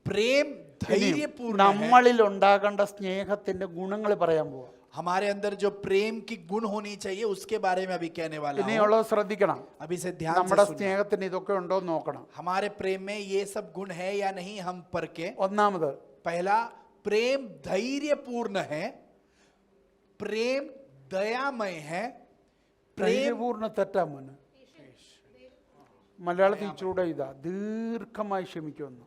प्रेम धैर्यपूर्ण है। നമ്മളിൽ ഉണ്ടാകേണ്ട സ്നേഹത്തിന്റെ ഗുണങ്ങൾ പറയാൻ പോവാ. हमारे अंदर जो प्रेम की गुण होनी चाहिए उसके बारे में अभी कहने वाला हूं। ഇനിയുള്ളത് ശ്രദ്ധിക്കണം. अभी से ध्यान നമ്മുടെ से सुनना। സ്നേഹത്തിന് ഇതൊക്കെ ഉണ്ടോ എന്ന് നോക്കണം. हमारे प्रेम में ये सब गुण है या नहीं हम परखे। ഒന്നാമത്, पहला, प्रेम धैर्यपूर्ण है, प्रेम दयामय है, प्रेम ധൈര്യപൂർണ്ണ തെറ്റാ മോനെ. മലയാളത്തിൽ ചൂടെ ഇതാ, ദീർഘമായി ക്ഷമിക്കുമെന്ന്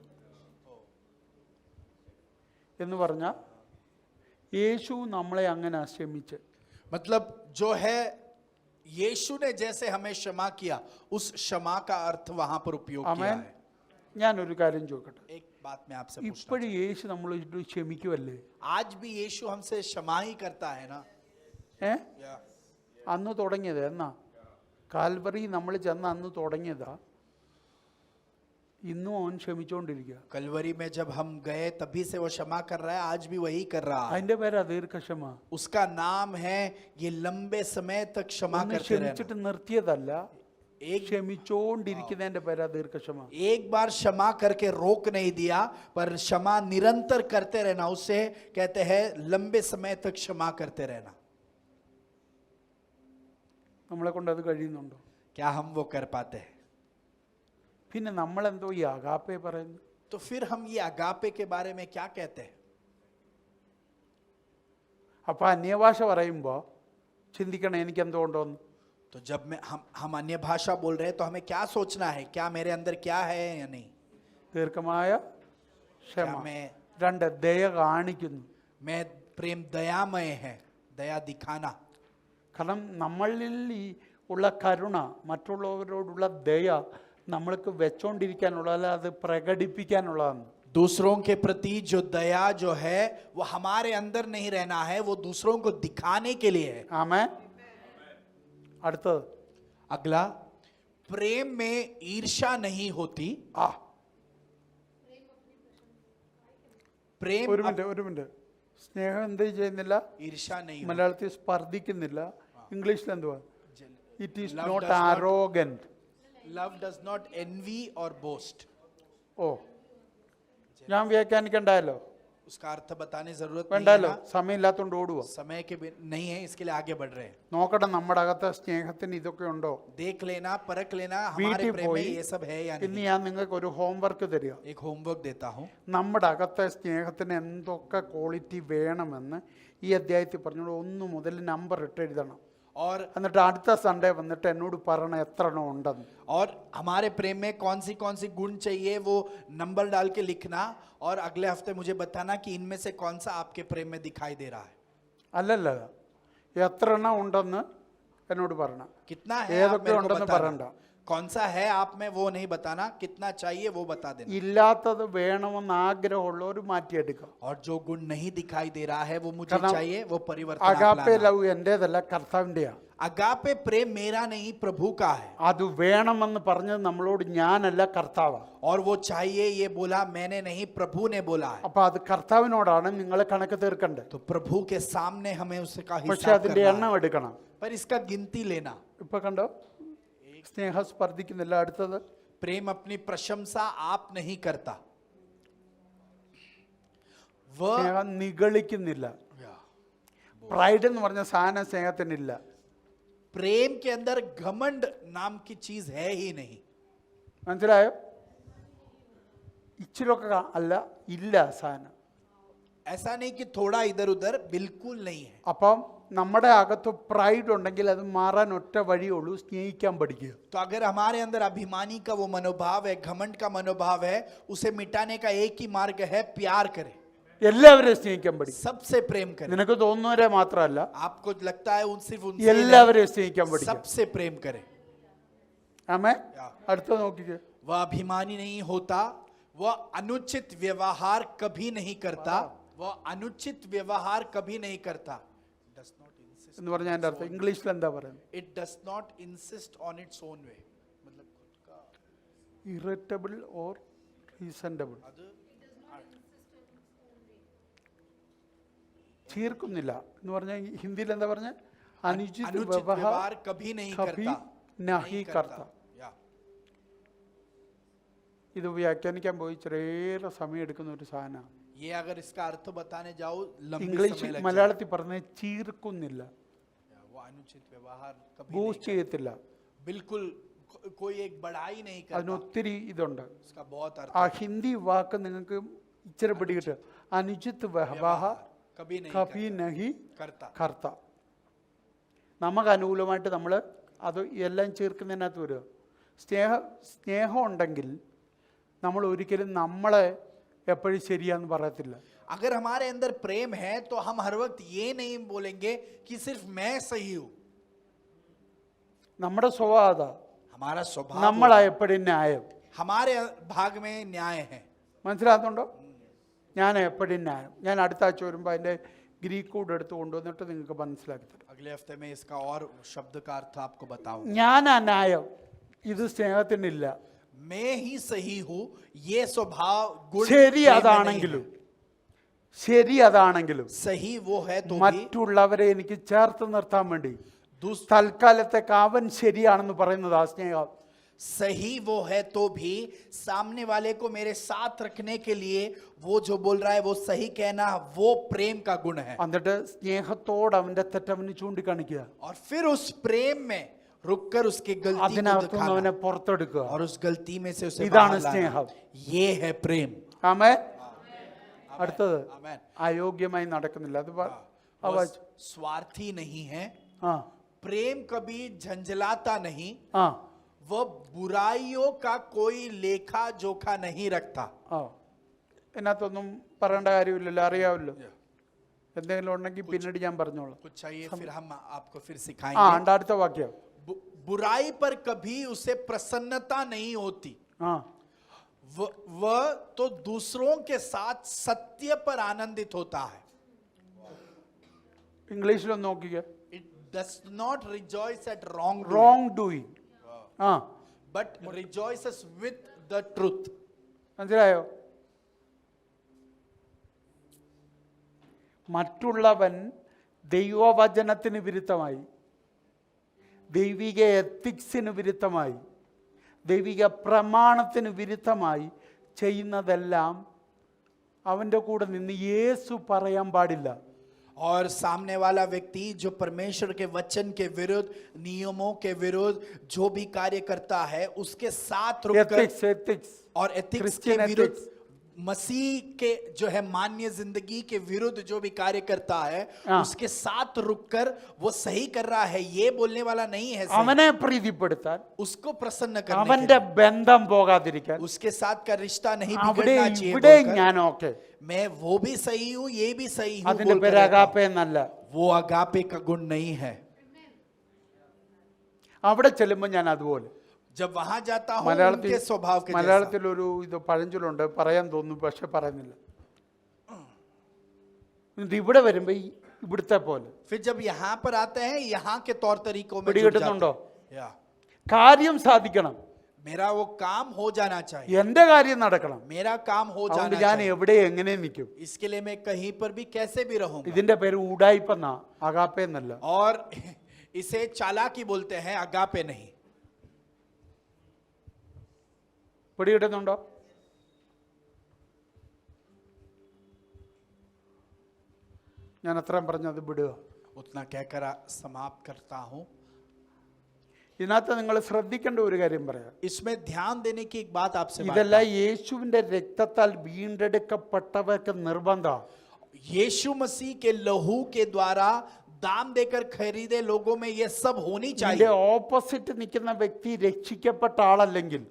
എന്ന് പറഞ്ഞാൽ യേശു നമ്മളെ അങ്ങനെ ക്ഷമിച്ച്. मतलब जो है यीशु ने जैसे हमें क्षमा किया उस क्षमा का अर्थ वहां पर उपयोग किया ആമേൻ. है। ഞാനൊരു കാര്യം ചോദിക്കട്ടെ, एक बात मैं आपसे पूछना ഇപ്പോഴും യേശു നമ്മൾ ക്ഷമിക്കുമല്ലേ? आज भी यीशु हमसे क्षमा ही करता है ना? അന്ന് തുടങ്ങിയത് എന്നാ? കാൽവറി നമ്മൾ ചെന്ന് അന്ന് തുടങ്ങിയതാ. ഇന്നും അവൻ ക്ഷമിച്ചുകൊണ്ടിരിക്കുക. कलवरी में जब हम गए तभी से वो क्षमा कर रहा है, आज भी वही कर रहा है। അതിന്റെ പേരാ ദീർഘക്ഷമ. उसका नाम है ये लंबे समय तक क्षमा ഒന്ന് करते रहना। ക്ഷമിച്ചിട്ട് നിർത്തിയതല്ല, एक ക്ഷമിച്ചോണ്ടിരിക്കുന്നതിന്റെ പേരാ ദീർഘക്ഷമ. एक बार क्षमा करके रोक नहीं दिया, पर क्षमा निरंतर करते रहना, उसे कहते हैं लंबे समय तक क्षमा करते रहना। നമ്മളെ കൊണ്ട് അത് കഴിയുന്നുണ്ടോ? क्या हम वो कर पाते हैं? പിന്നെ നമ്മളെന്തോ ഈ അഗാപ്പെ പറയുന്നു? तो फिर हम ये अगापे के बारे में क्या कहते हैं? അപ്പൊ അന്യഭാഷ പറയുമ്പോ ചിന്തിക്കണം എനിക്ക് എന്തുകൊണ്ടോന്ന്. तो जब हम अन्य भाषा बोल रहे हैं तो हमें क्या सोचना है, क्या मेरे अंदर क्या है या नहीं? ദീർഘമായ ക്ഷമ. क्या मैं രണ്ട്, ദയ കാണിക്കുന്നു. मैं प्रेम दयामय है, दया दिखाना। കാരണം നമ്മളിൽ ഈ ഉള്ള കരുണ, മറ്റുള്ളവരോടുള്ള ദയ നമ്മൾക്ക് വെച്ചോണ്ടിരിക്കാനുള്ളതല്ല, അത് പ്രകടിപ്പിക്കാനുള്ളതാണ്. दूसरों के प्रति जो दया जो है वो हमारे अंदर नहीं रहना है, वो दूसरों को दिखाने के लिए है। ആമേൻ. അടുത്തത്, अगला, प्रेम में ईर्ष्या नहीं होती। प्रेम ഒരു മിനിറ്റ് സ്നേഹം എന്ത് ചെയ്യുന്നില്ല? ईर्ष्या नहीं हो, മലയാളത്തിൽ സ്പർദ്ധിക്കുന്നില്ല. ഇംഗ്ലീഷിൽ എന്തുവാ? It is Love not does not- arrogant. love does not envy or boast. ഓ, ഞാൻ വ്യാഖ്യാനിക്കണ്ടായല്ലോ, उसका अर्थ बताने जरूरत नहीं है വേണ്ടല്ലോ, ना, സമയമില്ലാത്തോണ്ട് ഓടുവോ? समय के नहीं है, इसके लिए आगे बढ़ रहे हैं. നോക്കട്ടെ നമ്മുടെ അകത്തെ സ്നേഹത്തിന് ഇതൊക്കെ ഉണ്ടോ? देख लेना, परख लेना हमारे വീട്ടിൽ प्रेम में പോയി ये सब है या ഇന്ന് नहीं. ഞാൻ നിങ്ങൾക്ക് ഒരു ഹോംവർക്ക് തരിക. एक होमवर्क देता हूँ. നമ്മുടെ അകത്തെ സ്നേഹത്തിന് എന്തൊക്കെ ക്വാളിറ്റി വേണമെന്ന് ഈ അധ്യായത്തിൽ പറഞ്ഞോളൂ. 1 മുതൽ നമ്പർ ഇട്ട് എഴുതണം. और എന്നിട്ട് അടുത്ത സൺഡേ വന്നിട്ട് എന്നോട് പറയണം എത്ര എണ്ണം ഉണ്ടെന്ന്. और हमारे प्रेम में कौन सी गुण चाहिए वो नंबर डाल के लिखना, और अगले हफ्ते मुझे बताना कि इनमें से कौन सा आपके प्रेम में दिखाई दे रहा है. അല്ലല്ല, എത്ര എണ്ണം ഉണ്ടെന്ന് എന്നോട് പറയണം. कितना है आप ഏതൊക്കെ मेरे को ഉണ്ടെന്ന് बताना. പറയണ്ട. कौन सा है आप में वो नहीं बताना, कितना चाहिए वो बता देना. ഇല്ലാത്തത് വേണമെന്ന് ആഗ്രഹമുള്ളവർ മാറ്റിയെടുക്കാം. और जो गुण नहीं दिखाई दे रहा है वो मुझे കാരണം चाहिए, वो परिवर्तन आप അഗാപ്പെ लाना. ലവ് എന്റേതല്ല, കർത്താവിൻ്റെയാ. अगापे प्रेम मेरा नहीं प्रभु का है. അത് വേണമെന്ന് പറഞ്ഞത് നമ്മളോട് ഞാനല്ല, കർത്താവാ. और वो चाहिए ये बोला मैंने नहीं, प्रभु ने बोला है. അപ്പൊ അത് കർത്താവിനോടാണ് നിങ്ങളെ കണക്ക് തീർക്കണ്ടേ. तो प्रभु के सामने हमें उसका പക്ഷെ हिसाब അതിന്റെ करना എണ്ണം है. എടുക്കണം. पर इसका गिनती लेना. ഇപ്പൊ കണ്ടോ, സ്നേഹം സ്പർദ്ധിക്കുന്നില്ല. അടുത്തത്, प्रेम अपनी प्रशंसा आप नहीं करता. वह സ്നേഹം നിഗളിക്കുന്നില്ല. പ്രൈഡ് എന്ന് പറഞ്ഞ സാധനം സ്നേഹത്തിനില്ല. प्रेम के अंदर घमंड नाम की चीज है ही नहीं. മനസ്സിലായോ? ഇച്ചിരൊക്കെ അല്ല, ഇല്ല സാധനം. ऐसा नहीं कि थोड़ा इधर उधर, बिल्कुल नहीं है. അപ്പം നമ്മുടെ അകത്ത് പ്രൈഡ് ഉണ്ടെങ്കിൽ അത് മാറാൻ ഒറ്റ വഴിയുള്ളൂ, സ്നേഹിക്കാൻ പഠിക്കുക. तो अगर हमारे अंदर अभिमानी का वो मनोभाव है, घमंड का मनोभाव है, उसे मिटाने का एक ही मार्ग है, प्यार करें. എല്ലാവരെയും സ്നേഹിക്കാൻ പഠിക്കുക. सबसे प्रेम करें. നിനക്ക് തോന്നുന്നവരെ മാത്രമല്ല, आपको लगता है सिर्फ उनसे എല്ലാവരെയും സ്നേഹിക്കാൻ പഠിക്കുക. सबसे प्रेम करें. ആമേ. അടുത്ത നോക്കിക്കേ. वह अभिमानी नहीं होता, वह अनुचित व्यवहार कभी नहीं करता. वह अनुचित व्यवहार कभी नहीं करता. Does not insist. എന്ന് പറഞ്ഞാൽ എൻ്റെ അർത്ഥം ഇംഗ്ലീഷിൽ എന്താ പറയുന്നത്? It does not insist on its own way. मतलब खुद का ഇറിറ്റബിൾ ഓർ റീസെൻറ്റബിൾ. ചീർക്കുന്നില്ല എന്ന് പറഞ്ഞാൽ ഹിന്ദിയിൽ എന്താ പറഞ്ഞ? അനുചിത് अनुचित വ്യവഹാർ व्यवहार कभी नहीं കഭി करता. നഹി കർത്ത. या. ഇത് വ്യാഖ്യാനിക്കാൻ പോയി ചെറിയ സമയം എടുക്കുന്ന ഒരു സാധനമാണ്. ये अगर इसका अर्थ बताने जाओ लंबे ഇംഗ്ലീഷ് समय लग മലയാളത്തിൽ പറഞ്ഞ ചീർക്കുന്നില്ല, जाएगा. वो अनुचित व्यवहार कभी ബൂസ്റ്റ് ചെയ്യത്തില്ല. बिल्कुल कोई एक बढ़ाई नहीं करता. അതിനൊത്തിരി ഇതുണ്ട്. इसका बहुत अर्थ ആ ഹിന്ദി വാക്ക് നിങ്ങൾക്ക് ഇച്ചിരി പിടികിട്ട്. അനുചിത് വ്യവഹാർ कभी नहीं കഭി നഹി करता. കർത്ത. നമുക്ക് അനുകൂലമായിട്ട് നമ്മൾ അത് എല്ലാം ചേർക്കുന്നതിനകത്ത് വരിക. സ്നേഹം ഉണ്ടെങ്കിൽ നമ്മൾ ഒരിക്കലും നമ്മളെ എപ്പോഴും ശരിയാന്ന് പറയത്തില്ല. अगर हमारे अंदर प्रेम है तो हम हर वक्त ये नहीं बोलेंगे कि सिर्फ मैं सही हूं. നമ്മുടെ സ്വഭാവം हमारा स्वभाव നമ്മളാ എപ്പോഴും ന്യായം. हमारे भाग में न्याय है. മനസ്സിലാകുന്നുണ്ടോ? ഞാൻ എപ്പോഴും ന്യായം. ഞാൻ അടുത്ത ആഴ്ച വരുമ്പോൾ അതിൻ്റെ ഗ്രീക്ക് കൂടെ എടുത്ത് കൊണ്ടുവന്നിട്ട് നിങ്ങൾക്ക് മനസ്സിലാക്കി തരാം. अगले हफ्ते में इसका और शब्द का अर्थ आपको बताऊं. ഞാനാ ന്യായം, ഇത് സ്നേഹത്തിനില്ല. मैं ही सही हूं, ये स्वभाव गुण ശരി प्रेम में नहीं അതാണെങ്കിലും है. सही वो है तो भी മറ്റുള്ളവരെ എനിക്ക് ചേർത്ത് നിർത്താൻ വേണ്ടി दूस- തൽക്കാലത്തേക്ക് അവൻ ശരിയാണെന്ന് പറയുന്നത് ആ സ്നേഹം. सही वो है तो भी सामने वाले को मेरे साथ रखने के लिए वो जो बोल रहा है वो सही कहना, वो प्रेम का गुण है. എന്നിട്ട് സ്നേഹത്തോട് അവന്റെ തെറ്റവന് ചൂണ്ടിക്കാണിക്കുക. और फिर उस प्रेम में रुककर उसकी गलती को അതിനകത്തുനിന്ന് दिखाना അവനെ പുറത്തെടുക്കുക. और उस गलती में से उसे ഇതാണ് बाहर लाना. സ്നേഹം. ये है प्रेम. ആമേ. അടുത്തത് आमेन. അയോഗ്യമായി നടക്കുന്നില്ല. അത് वो स्वार्थी नहीं है. ആ प्रेम कभी झंझलाता नहीं. ആ वह बुराइयों का कोई लेखा जोखा नहीं रखता. ആ ഇതിനകത്തൊന്നും പറയേണ്ട കാര്യമില്ലല്ലോ, അറിയാമല്ലോ. എന്തെങ്കിലും ഉണ്ടെങ്കിൽ പിന്നീട് ഞാൻ പറഞ്ഞോളാം. कुछ चाहिए फिर हम आपको फिर ആ सिखाएंगे. ഉണ്ട് അടുത്ത വാക്യം. बुराई पर कभी उसे प्रसन्नता नहीं होती. ആ वह तो दूसरों के साथ सत्य पर आनंदित होता है. ഇംഗ്ലീഷിലൊന്ന് നോക്കിക്കേ. It does not rejoice at wrongdoing, wrong doing. ആ but rejoices with the truth. മനസ്സിലായോ? മറ്റുള്ളവൻ ദൈവവചനത്തിന് വിരുദ്ധമായി, ദൈവിക എത്തിക്സിന് വിരുദ്ധമായി, ദൈവിക പ്രമാണത്തിന് വിരുദ്ധമായി ചെയ്യുന്നതെല്ലാം അവൻ്റെ കൂടെ നിന്ന് യേശു പറയാൻ പാടില്ല. और सामने वाला व्यक्ति जो परमेश्वर के वचन के विरुद्ध, नियमों के विरुद्ध जो भी कार्य करता है, उसके साथ रुककर एथिक्स और एथिक्स के क्रिश्चियन विरुद्ध, एथिक्स, मसीह के जो है मान्य जिंदगी के विरुद्ध जो भी कार्य करता है, उसके साथ रुककर वो सही कर रहा है, ये बोलने वाला नहीं है. അവനെ പ്രീതിപ്പെടുത്താൻ, उसको प्रसन्न करने के അവന്റെ ബന്ധം പോകാതിരിക്കാൻ, लिए, उसके साथ का रिश्ता नहीं അവിടെ बिगड़ना चाहिए ഇവിടെ बोलकर, ഞാൻ ഓക്കെ, मैं वो भी सही हूँ, ये भी सही हूँ അതിന്റെ बोलकर പേര് रहता हूँ. അഗാപ്പെ എന്നല്ല. वो अगापे का गुण नहीं है. അവിടെ ചെല്ലുമ്പോൾ ഞാൻ അതുപോലെ. जब वहां जाता हूँ മലയാളത്തിൽ उनके स्वभाव के जैसा. മലയാളത്തിൽ ഒരു ഇത് പഴഞ്ചൊല്ലുണ്ട്, പറയാൻ തോന്നുന്നു പക്ഷെ പറയുന്നില്ല. ഇത് ഇവിടെ വരുമ്പോ ഇവിടുത്തെ പോലെ फिर जब यहाँ पर आते हैं, यहाँ के तौर तरीकों में जुड़ പിടികിട്ടുന്നുണ്ടോ? जाते हैं. या, കാര്യം സാധിക്കണം, मेरा वो काम हो जाना चाहिए, എന്റെ കാര്യം നടക്കണം. मेरा काम हो അതുകൊണ്ട് जाना ഞാൻ चाहिए. എവിടെ എങ്ങനെ നിൽക്കും? इसके लिए मैं कहीं पर भी कैसे भी रहूंगा. ഇതിന്റെ പേര് ഊടായിപ്പെന്നാ, അഗാപ്പെ എന്നല്ല. और इसे चालाकी बोलते हैं, अगापे नहीं. പിടികിട്ടുന്നുണ്ടോ? ഞാൻ അത്രയും പറഞ്ഞത് വിടുക. उतना कहकर समाप्त करता हूं. ഇതിനകത്ത് നിങ്ങൾ ശ്രദ്ധിക്കേണ്ട ഒരു കാര്യം പറയാം. इसमें ध्यान देने की एक बात आपसे ഇതെല്ലാം യേശുവിന്റെ രക്തത്താൽ വീണ്ടെടുക്കപ്പെട്ടവർക്ക് നിർബന്ധം. यीशु मसीह के लहू के द्वारा दाम देकर खरीदे लोगों में ये सब होनी ഇതിന്റെ चाहिए. ഓപ്പോസിറ്റ് നിൽക്കുന്ന വ്യക്തി രക്ഷിക്കപ്പെട്ട ആളല്ലെങ്കിൽ,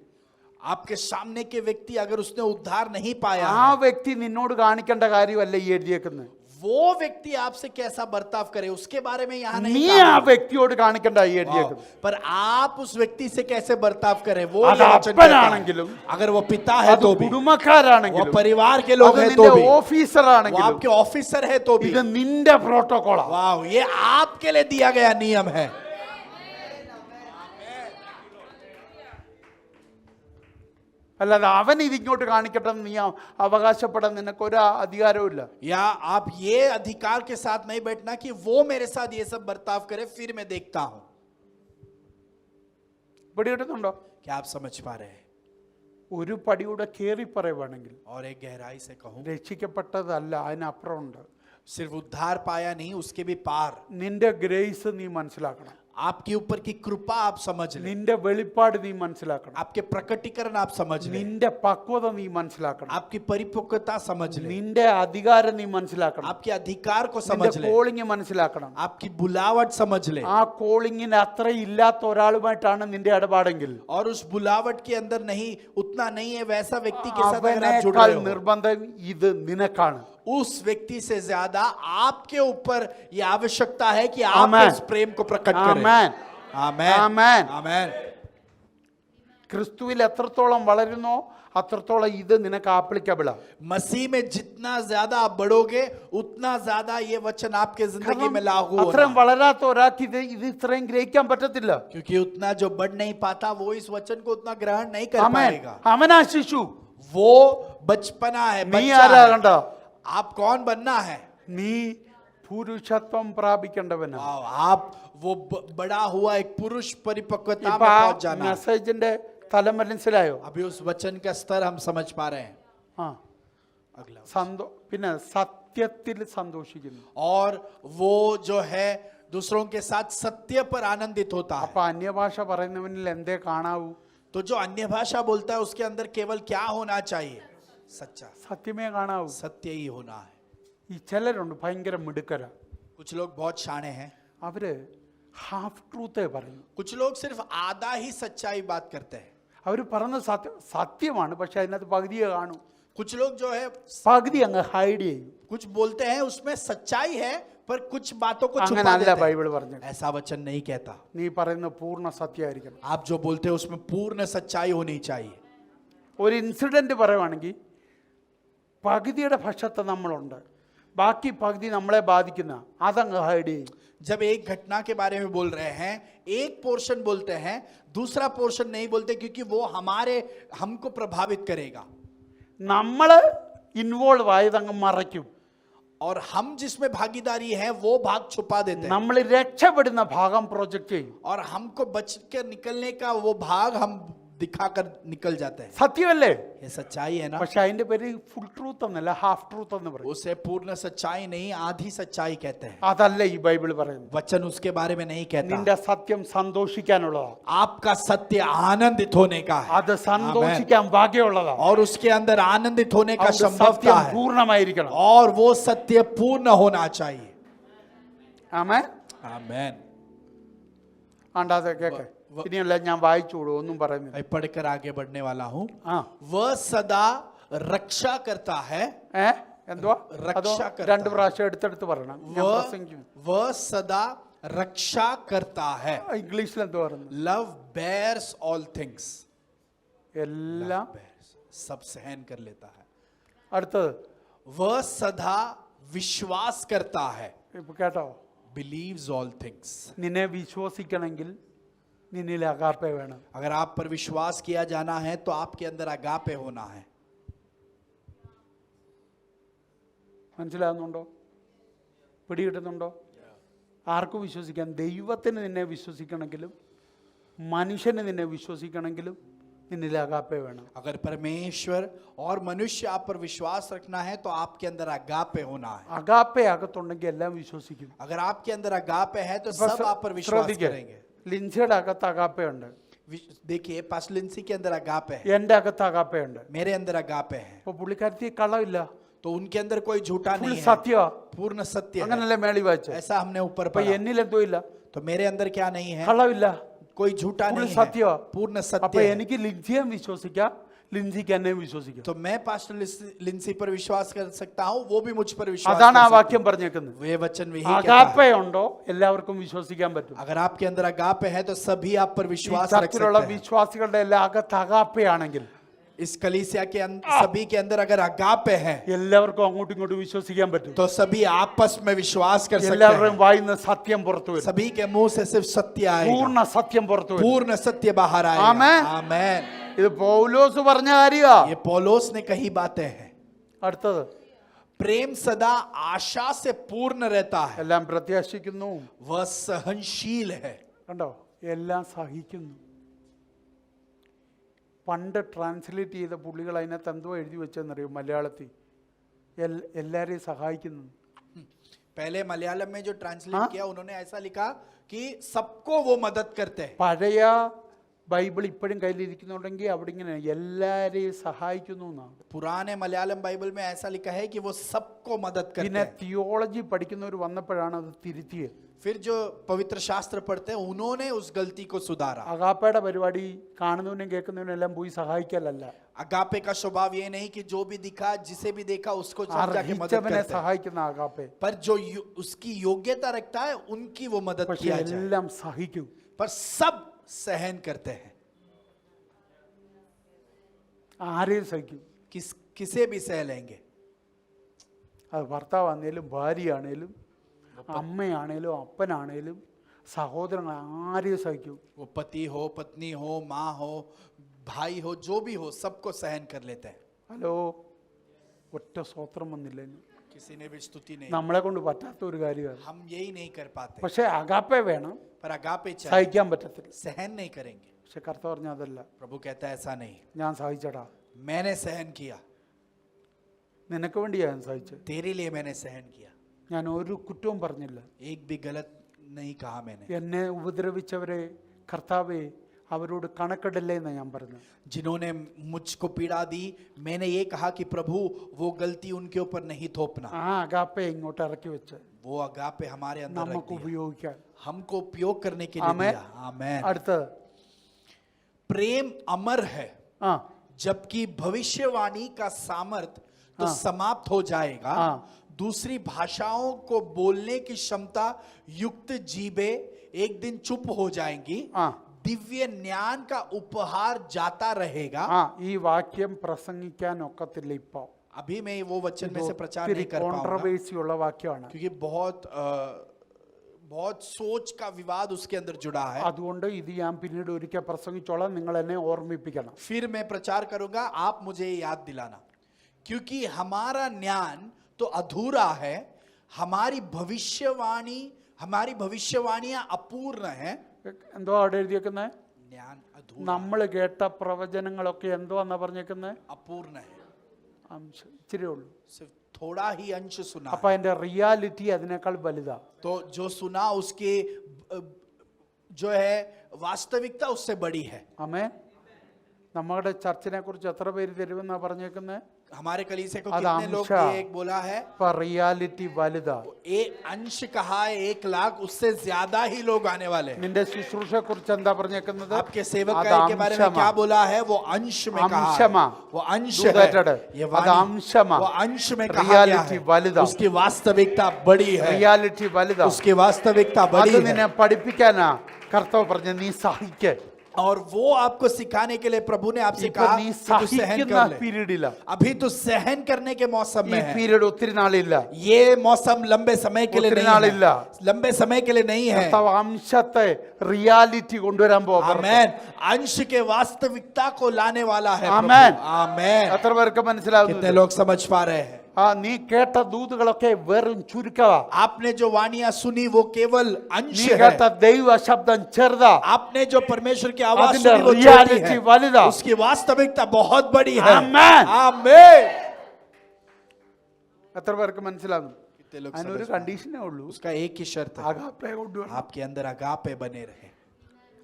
आपके सामने के व्यक्ति अगर उसने उद्धार नहीं पाया ആ है, വ്യക്തി നിന്നോട് കാണിക്കേണ്ട കാര്യമല്ല ഈ എഴുതിയേക്കുന്നത്. वो व्यक्ति आपसे कैसा बर्ताव करे उसके बारे में यहाँ നീ नहीं ആ कहा. വ്യക്തിയോട് കാണിക്കേണ്ട ഈ എഴുതിയേക്കുന്നത്. पर आप उस व्यक्ति से कैसे बर्ताव करें वो അത് ये वचन कहता है. അപ്പനാണെങ്കിലും, अगर वो पिता है അത് तो भी, वो കുടുംബക്കാരാണെങ്കിലും, परिवार के लोग അത് हैं तो നിന്റെ भी, ഓഫീസർ वो ആണെങ്കിലും, आपके ऑफिसर है तो भी, ഇത് നിന്റെ പ്രോട്ടോകോളാ. वाह, ये आपके लिए दिया गया नियम है. അല്ലാതെ അവൻ ഇതിങ്ങോട്ട് കാണിക്കട്ടെ നീ അവകാശപ്പെടാൻ നിനക്കൊരു അധികാരവും ഇല്ല. या आप ये अधिकार के साथ नहीं बैठना कि वो मेरे साथ ये सब बर्ताव करे फिर मैं देखता हूं. പിടികിട്ടുന്നുണ്ടോ? क्या आप समझ पा रहे हैं? ഒരു പടിയുടെ കയറി പറയുവാണെങ്കിൽ और एक गहराई से कहूं, രക്ഷിക്കപ്പെട്ടതല്ല, അതിനപ്പുറം ഉണ്ട്. सिर्फ उद्धार पाया नहीं, उसके भी पार. നിന്റെ ഗ്രേസ് നീ മനസ്സിലാക്കണം, आपके ऊपर की कृपा आप समझ लें, നിന്റെ വെളിപ്പാട് നീ മനസ്സിലാക്കണം, आपके प्रकटीकरण आप समझ लें, നിന്റെ പക്വത നീ മനസ്സിലാക്കണം, आपकी परिपक्वता समझ लें, നിന്റെ അധികാരം നീ മനസ്സിലാക്കണം, आपके अधिकार को നിന്റെ समझ लें, കോളിംഗ് മനസ്സിലാക്കണം. आपकी बुलावट समझ लें. ആ കോളിങ്ങിന് അത്ര ഇല്ലാത്ത ഒരാളുമായിട്ടാണ് നിന്റെ ഇടപാടെങ്കിൽ और उस बुलावट के अंदर नहीं, उतना नहीं है वैसा व्यक्ति के साथ अगर आप जुड़ അവനേക്കാൾ रहे हो, നിർബന്ധം ഇത് നിനക്കാണ്. उस व्यक्ति से ज्यादा आपके ऊपर ये आवश्यकता है कि आप आमेन. इस प्रेम को प्रकट करें. ആമേൻ. आमेन. ആമേൻ. आमेन. ക്രിസ്തുവിൽ എത്രത്തോളം വളരുന്നോ അത്രത്തോളം ഇത് നിനക്ക് ആപ്ലിക്കബിളാ. मसीह में जितना ज्यादा आप बढ़ोगे उतना ज्यादा ये वचन आपके जिंदगी में लागू അത്രയും होगा. വളരാത്ത ഒരാൾക്ക് ഇത് ഇത്രയും ഗ്രഹിക്കാൻ പറ്റത്തില്ല. क्योंकि उतना जो बढ़ नहीं पाता वो इस वचन को उतना ग्रहण नहीं कर ആമേൻ. पाएगा. അവനാ ശിശു, वो बचपना है, നീ बच्चा ആരാ है. കണ്ട? आप कौन बनना है? നീ പുരുഷത്വം പ്രാപിക്കേണ്ടവനാ. वाह, आप वो बड़ा हुआ एक पुरुष परिपक्वता ഇപ്പൊ में ആ पहुंच जाना. മെസ്സേജിന്റെ തലം മനസ്സിലായോ? अभी उस वचन का स्तर हम समझ पा रहे हैं. ആ अगला. പിന്നെ സത്യത്തിൽ സന്തോഷിക്കുന്നു. और वो जो है दूसरों के साथ सत्य पर आनंदित होता है. അപ്പൊ അന്യഭാഷ പറയുന്നവനിൽ എന്തേ കാണാവൂ? तो जो अन्य भाषा बोलता है उसके अंदर केवल क्या होना चाहिए? सच्चा, സത്യമേ കാണാവൂ. सत्य ही होना है. ഈ ചിലരുണ്ട് ഭയങ്കര മിടുക്കര, कुछ लोग बहुत शाणे हैं, അവര് ഹാഫ് ട്രൂത്തേ പറയും. कुछ लोग सिर्फ आधा ही सच्चाई बात करते हैं. അവർ പറഞ്ഞ സത്യമാണ്, പക്ഷെ അതിനകത്ത് പകുതിയെ കാണൂ. कुछ लोग जो है പകുതി അങ്ങ് ഹൈഡ് ചെയ്യും. कुछ बोलते हैं उसमें सच्चाई है पर कुछ बातों को छुपा അങ്ങനല്ല देते हैं. ബൈബിൾ പറഞ്ഞത്. ऐसा वचन नहीं कहता. നീ പറയുന്ന പൂർണ്ണ സത്യമായിരിക്കണം. आप जो बोलते हैं उसमें पूर्ण सच्चाई होनी चाहिए. ഒരു ഇൻസിഡന്റ് പറയുവാണെങ്കിൽ പകുതിയുടെ പക്ഷത്ത് നമ്മളുണ്ട്, ബാക്കി പകുതി നമ്മളെ ബാധിക്കുന്ന അതങ്ങ് ഹൈഡ് ചെയ്യും. जब एक घटना के बारे में बोल रहे हैं, एक पोर्शन बोलते हैं, दूसरा पोर्शन नहीं बोलते क्योंकि वो हमको प्रभावित करेगा. നമ്മള് ഇൻവോൾവ് ആയത് അങ്ങ് മറയ്ക്കും. और हम जिसमें भागीदारी है वो भाग छुपा देते हैं നമ്മൾ രക്ഷപ്പെടുന്ന ഭാഗം പ്രൊജക്റ്റ് ചെയ്യും. और हमको बच कर निकलने का वो भाग हम दिखाकर निकल जाते हैं. സത്യമല്ലേ? ये सच्चाई है ना. പക്ഷെ അതിന്റെ പേര് ഫുൾ ട്രൂത്ത് എന്നല്ല, ഹാഫ് ട്രൂത്ത് എന്ന് പറയും. उसे पूर्ण सच्चाई नहीं, आधी सच्चाई कहते हैं. അതല്ല ഈ ബൈബിൾ പറയുന്നത്. वचन उसके बारे में नहीं कहता. നിന്റെ സത്യം സന്തോഷിക്കാനുള്ളതാ. आपका सत्य आनंदित होने का है. അത് സന്തോഷിക്കാൻ ഭാഗ്യമുള്ളതാ. और उसके अंदर आनंदित होने का അതുകൊണ്ട് संभवता സത്യം है. പൂർണ്ണമായിരിക്കണം. और वो सत्य पूर्ण होना चाहिए. ആമേൻ. आमेन. ആണ്ടാതെ കേക്ക്. ഇനിയല്ല ഞാൻ വായിച്ചോളൂ, ഒന്നും പറയുന്നില്ല. मैं पढ़कर आगे बढ़ने वाला हूँ. ആ वह सदा रक्षा करता है. എന്തുവാ? രക്ഷ അതോ കർത്താവ്. രണ്ട് പ്രാവശ്യം എടുത്തെടുത്ത് പറയണം. ഞാൻ പ്രസംഗിക്കും. वह सदा रक्षा करता है. ഇംഗ്ലീഷിൽ എന്തോ പറയുന്നത്? Love bears all things. എല്ലാം. सब सहन कर लेता है. അടുത്തത് वह सदा विश्वास करता है. ഇപ്പൊ കേട്ടോ? believes all things. നിന്നെ വിശ്വസിക്കണമെങ്കിൽ നിന്നിൽ അഗാപ്പെ വേണം. अगर आप पर विश्वास किया जाना है तो आपके अंदर अगापे होना है. മനസ്സിലാകുന്നുണ്ടോ? പിടികിട്ടുന്നുണ്ടോ? ആർക്കും വിശ്വസിക്കാൻ? ദൈവത്തിന് നിന്നെ വിശ്വസിക്കണമെങ്കിലും മനുഷ്യന് നിന്നെ വിശ്വസിക്കണമെങ്കിലും നിന്നിൽ അഗാപ്പെ വേണം. अगर परमेश्वर और मनुष्य आप पर विश्वास रखना है तो आपके अंदर अगापे होना है. അഗാപ്പെ അകത്തുണ്ടെങ്കിൽ എല്ലാം വിശ്വസിക്കും. अगर आपके अंदर अगापे है तो सब आप पर विश्वास करेंगे. ലിൻസിയുടെ അകത്ത് അഗാപ്പയുണ്ട്. देखिए पास्टर लिंसी के अंदर अगापे है. എൻ്റെ അകത്ത് അഗാപ്പയുണ്ട്. मेरे अंदर अगापे है. അപ്പൊ പുള്ളിക്കാരത്തി കള്ളമില്ല. तो उनके अंदर कोई झूठा नहीं है. സത്യ. पूर्ण सत्य है. അങ്ങനല്ലേ മേളി വായിച്ച? ऐसा हमने ऊपर അപ്പൊ पढ़ा. എന്നിൽ എന്തോ ഇല്ല? तो मेरे अंदर क्या नहीं है? കള്ളമില്ല. कोई झूठा नहीं है. സത്യ. पूर्ण അപ്പൊ सत्य है. എനിക്ക് ലിൻസിയെ വിശ്വസിക്കാം, ലിൻസിക്ക് എന്നെ വിശ്വസിക്കാം. तो मैं पास्टर लिंसी पर विश्वास कर सकता हूँ, वो भी मुझ पर विश्वास അതാണ് कर ആ सकता വാക്യം പറഞ്ഞേക്കുന്നത്. है. वे वचन वही कहता है. അഗാപ്പയുണ്ടോ എല്ലാവർക്കും വിശ്വസിക്കാൻ പറ്റും. अगर आपके अंदर अगापे है तो सभी आप पर ഈ विश्वास रख ചർച്ചിലുള്ള सकते हैं. വിശ്വാസികളുടെ എല്ലാ അകത്ത് അഗാപ്പയാണെങ്കിൽ इस कलीसिया के सभी के अंदर अगर अगापे है എല്ലാവർക്കും അങ്ങോട്ടും ഇങ്ങോട്ടും വിശ്വസിക്കാൻ പറ്റും. तो सभी आपस में विश्वास कर सकते എല്ലാവരുടെയും हैं. വായിന്ന് സത്യം പുറത്തു വരും. सभी के मुंह से सिर्फ सत्य आएगा. പൂർണ്ണ സത്യം പുറത്തു വരും. पूर्ण सत्य बाहर आएगा. आमेन. आमेन. ഇത് പൗലോസ് പറഞ്ഞ കാര്യമാ. ये पौलोस ने कही बातें हैं. അടുത്തത് प्रेम सदा आशा से पूर्ण रहता है. എല്ലാം പ്രത്യാശിക്കുന്നു. वह सहनशील है. കണ്ടോ? എല്ലാം സഹിക്കുന്നു. പണ്ട് ട്രാൻസ്ലേറ്റ് ചെയ്ത പുള്ളികൾ അതിനകത്ത് എന്തോ എഴുതി വെച്ചെന്നറിയോ മലയാളത്തിൽ? എല്ലാരെയും സഹായിക്കുന്നു. पहले मलयालम में जो ट्रांसलेट किया उन्होंने ऐसा लिखा कि सबको वो मदद करते हैं. പഴയ ബൈബിൾ ഇപ്പോഴും കയ്യിലിരിക്കുന്നുണ്ടെങ്കിൽ അവിടെ ഇങ്ങനെ എല്ലാരെയും സഹായിക്കുന്നു എന്നാണ്. पुराने मलयालम बाइबल में ऐसा लिखा है कि वो सबको मदद करते പിന്നെ हैं. തിയോളജി പഠിക്കുന്നവർ വന്നപ്പോഴാണ് അത് തിരുത്തിയത്. फिर जो पवित्र शास्त्र पढ़ते हैं उन्होंने उस गलती को सुधारा. അഗാപ്പയുടെ പരിപാടി കാണുന്നവനും കേൾക്കുന്നവനും എല്ലാം പോയി സഹായിക്കലല്ല. अगापे का स्वभाव ये नहीं कि जो भी दिखा जिसे भी देखा उसको सब जाके मदद അർഹിച്ചവനെ करते हैं. സഹായിക്കുന്ന അഗാപ്പെ. पर जो उसकी योग्यता रखता है उनकी वो मदद പക്ഷെ किया जाए. എല്ലാം സഹിക്കും. पर सब सहन करते हैं. ആരെയും സഹിക്കും. किसे भी सह लेंगे. അത് ഭർത്താവാണേലും ഭാര്യയാണേലും അമ്മയാണേലും അപ്പനാണേലും സഹോദരൻ ആരെയും സഹിക്കും. वो पति हो, पत्नी हो, माँ हो, भाई हो, जो भी हो, सबको सहन कर लेते हैं. ഹലോ, ഒറ്റ സ്വത്രം വന്നില്ല. किसी ने भी स्तुति नहीं. നമ്മളെ കൊണ്ട് പറ്റാത്ത ഒരു കാര്യമാണ്. हम यही नहीं कर पाते. പക്ഷെ അഗാപ്പെ വേണം, पर अगापे चाहिए. സഹിക്കാൻ പറ്റത്തില്ല. सहन नहीं करेंगे. പക്ഷെ കർത്താവ് പറഞ്ഞ അതല്ല. प्रभु कहता है ऐसा नहीं. ഞാൻ സഹിച്ചടാ. मैंने सहन किया. നിനക്ക് വേണ്ടിയാ ഞാൻ സഹിച്ചത്. तेरे लिए मैंने सहन किया. ഞാൻ ഒരു കുറ്റവും പറഞ്ഞില്ല. एक भी गलत नहीं कहा मैंने. എന്നെ ഉപദ്രവിച്ചവരെ കർത്താവേ അവരോട് കണക്കിടല്ലേ എന്ന് ഞാൻ പറഞ്ഞു. जिन्होंने मुझको पीड़ा दी मैंने ये कहा कि प्रभु वो गलती उनके ऊपर नहीं थोपना. ആ അഗാപ്പെ ഇങ്ങോട്ട് ഇറക്കി വെച്ച് वो अगापे हमारे अंदर रख നമുക്ക് दिया. ഉപയോഗിക്കാൻ. हमको उपयोग करने के लिए आमेन. दिया. आमेन. അടുത്ത് प्रेम अमर है ആ जबकि भविष्यवाणी का सामर्थ तो हाँ। समाप्त हो जाएगा. हाँ। दूसरी भाषाओं को बोलने की क्षमता युक्त जीभे एक दिन चुप हो जाएंगी. ആ दिव्य ज्ञान का उपहार जाता रहेगा. ആ ഈ വാക്യം പ്രസംഗിക്കാൻ ഒക്കത്തില്ല ഇപ്പോ. अभी मैं वो वचन में से प्रचार ഒത്തിരി नहीं कर पाऊंगा കോൺട്രവേഴ്സി ഉള്ള വാക്യമാണ്. क्योंकि बहुत सोच का विवाद उसके अंदर जुड़ा है. അതുകൊണ്ട് ഇത് ഞാൻ പിന്നീട് ഒരിക്കൽ പ്രസംഗിച്ചോളാം. നിങ്ങൾ എന്നെ ഓർമ്മിപ്പിക്കണം. फिर मैं प्रचार करूंगा, आप मुझे याद दिलाना. क्योंकि हमारा ज्ञान तो अधूरा है। हमारी भविष्यवाणियां अपूर्ण है। എന്തോ അവിടെ എഴുതിയേക്കുന്നത്? ज्ञान अधूरा, നമ്മൾ കേട്ട പ്രവചനങ്ങളൊക്കെ എന്തോ എന്നാ പറഞ്ഞേക്കുന്നത്? अपूर्ण है, അംശം ഇച്ചിരി ഉള്ളൂ. सिर्फ थोड़ा ही अंश सुना അപ്പൊ അതിന്റെ റിയാലിറ്റി അതിനേക്കാൾ വലുതാ. तो जो सुना उसकी जो है वास्तविकता उससे बड़ी है। ആമേൻ. നമ്മുടെ ചർച്ചിനെ കുറിച്ച് എത്ര പേര് തരുമെന്നാ പറഞ്ഞേക്കുന്നത്? हमारे कलीसिया को അത് कितने लोग अंश एक बोला है? ഇപ്പൊ റിയാലിറ്റി വലുതാ. एक अंश कहा है, 1 लाख, उससे ज्यादा ही लोग आने वाले हैं। നിന്റെ ശുശ്രൂഷയെ കുറിച്ച് എന്താ പറഞ്ഞേക്കുന്നത്? आपके सेवक അത് के बारे में क्या അംശമാ. बोला है? वो अंश में कहा അംശമാ. है, वो अंश ദൂതേറ്റട്. है, ये അത് वाणी, അംശമാ. वो अंश में कहा गया റിയാലിറ്റി है, വലുതാ. उसकी वास्तविकता बड़ी है, റിയാലിറ്റി വലുതാ. उसकी वास्तविकता അത് बड़ी നിന്നെ है। പഠിപ്പിക്കാനാ കർത്താവ് പറഞ്ഞ നീ സഹിക്ക. और वो आपको सिखाने के लिए प्रभु ने आपसे ഇപ്പൊ कहा നീ कि तू सहन സഹിക്കുന്ന कर ले। പീരീഡില്ല. अभी तो सहन करने के मौसम ഈ में है। പീരീഡ് ഒത്തിരി നാളില്ല. ये मौसम लंबे समय के लिए उतने नहीं नाളില്ല. है, लंबे समय के लिए नहीं है। കർത്താവ് അംശത്തെ റിയാലിറ്റി കൊണ്ടുവരാൻ പോകും. आमेन। अंश के वास्तविकता को लाने वाला है प्रभु। आमेन। आमेन। എത്ര പേർക്ക് कितने മനസ്സിലാവുന്നു? लोग समझ पा रहे हैं? നീ കേട്ട ദൂതുകളൊക്കെ വെറും ചുരുക്കവാ. आपने जो वाणियां सुनी वो केवल अंश നീ है। കേട്ട ദൈവ ശബ്ദം ചെറുതാ. आपने जो परमेश्वर की आवाज അതിന്റെ सुनी वो छोटी റിയാലിറ്റി है, വലുതാ. उसकी वास्तविकता बहुत बड़ी है। आमेन। आमेन। എത്ര പേർക്ക് മനസ്സിലാവുന്നു? कितने लोग അതിനൊരു समझ पा रहे हैं? കണ്ടീഷനേ ഉള്ളൂ. उसका एक ही शर्त है, അഗാപ്പെ കൊണ്ടുവരണം. आपके अंदर अगापे बने रहे।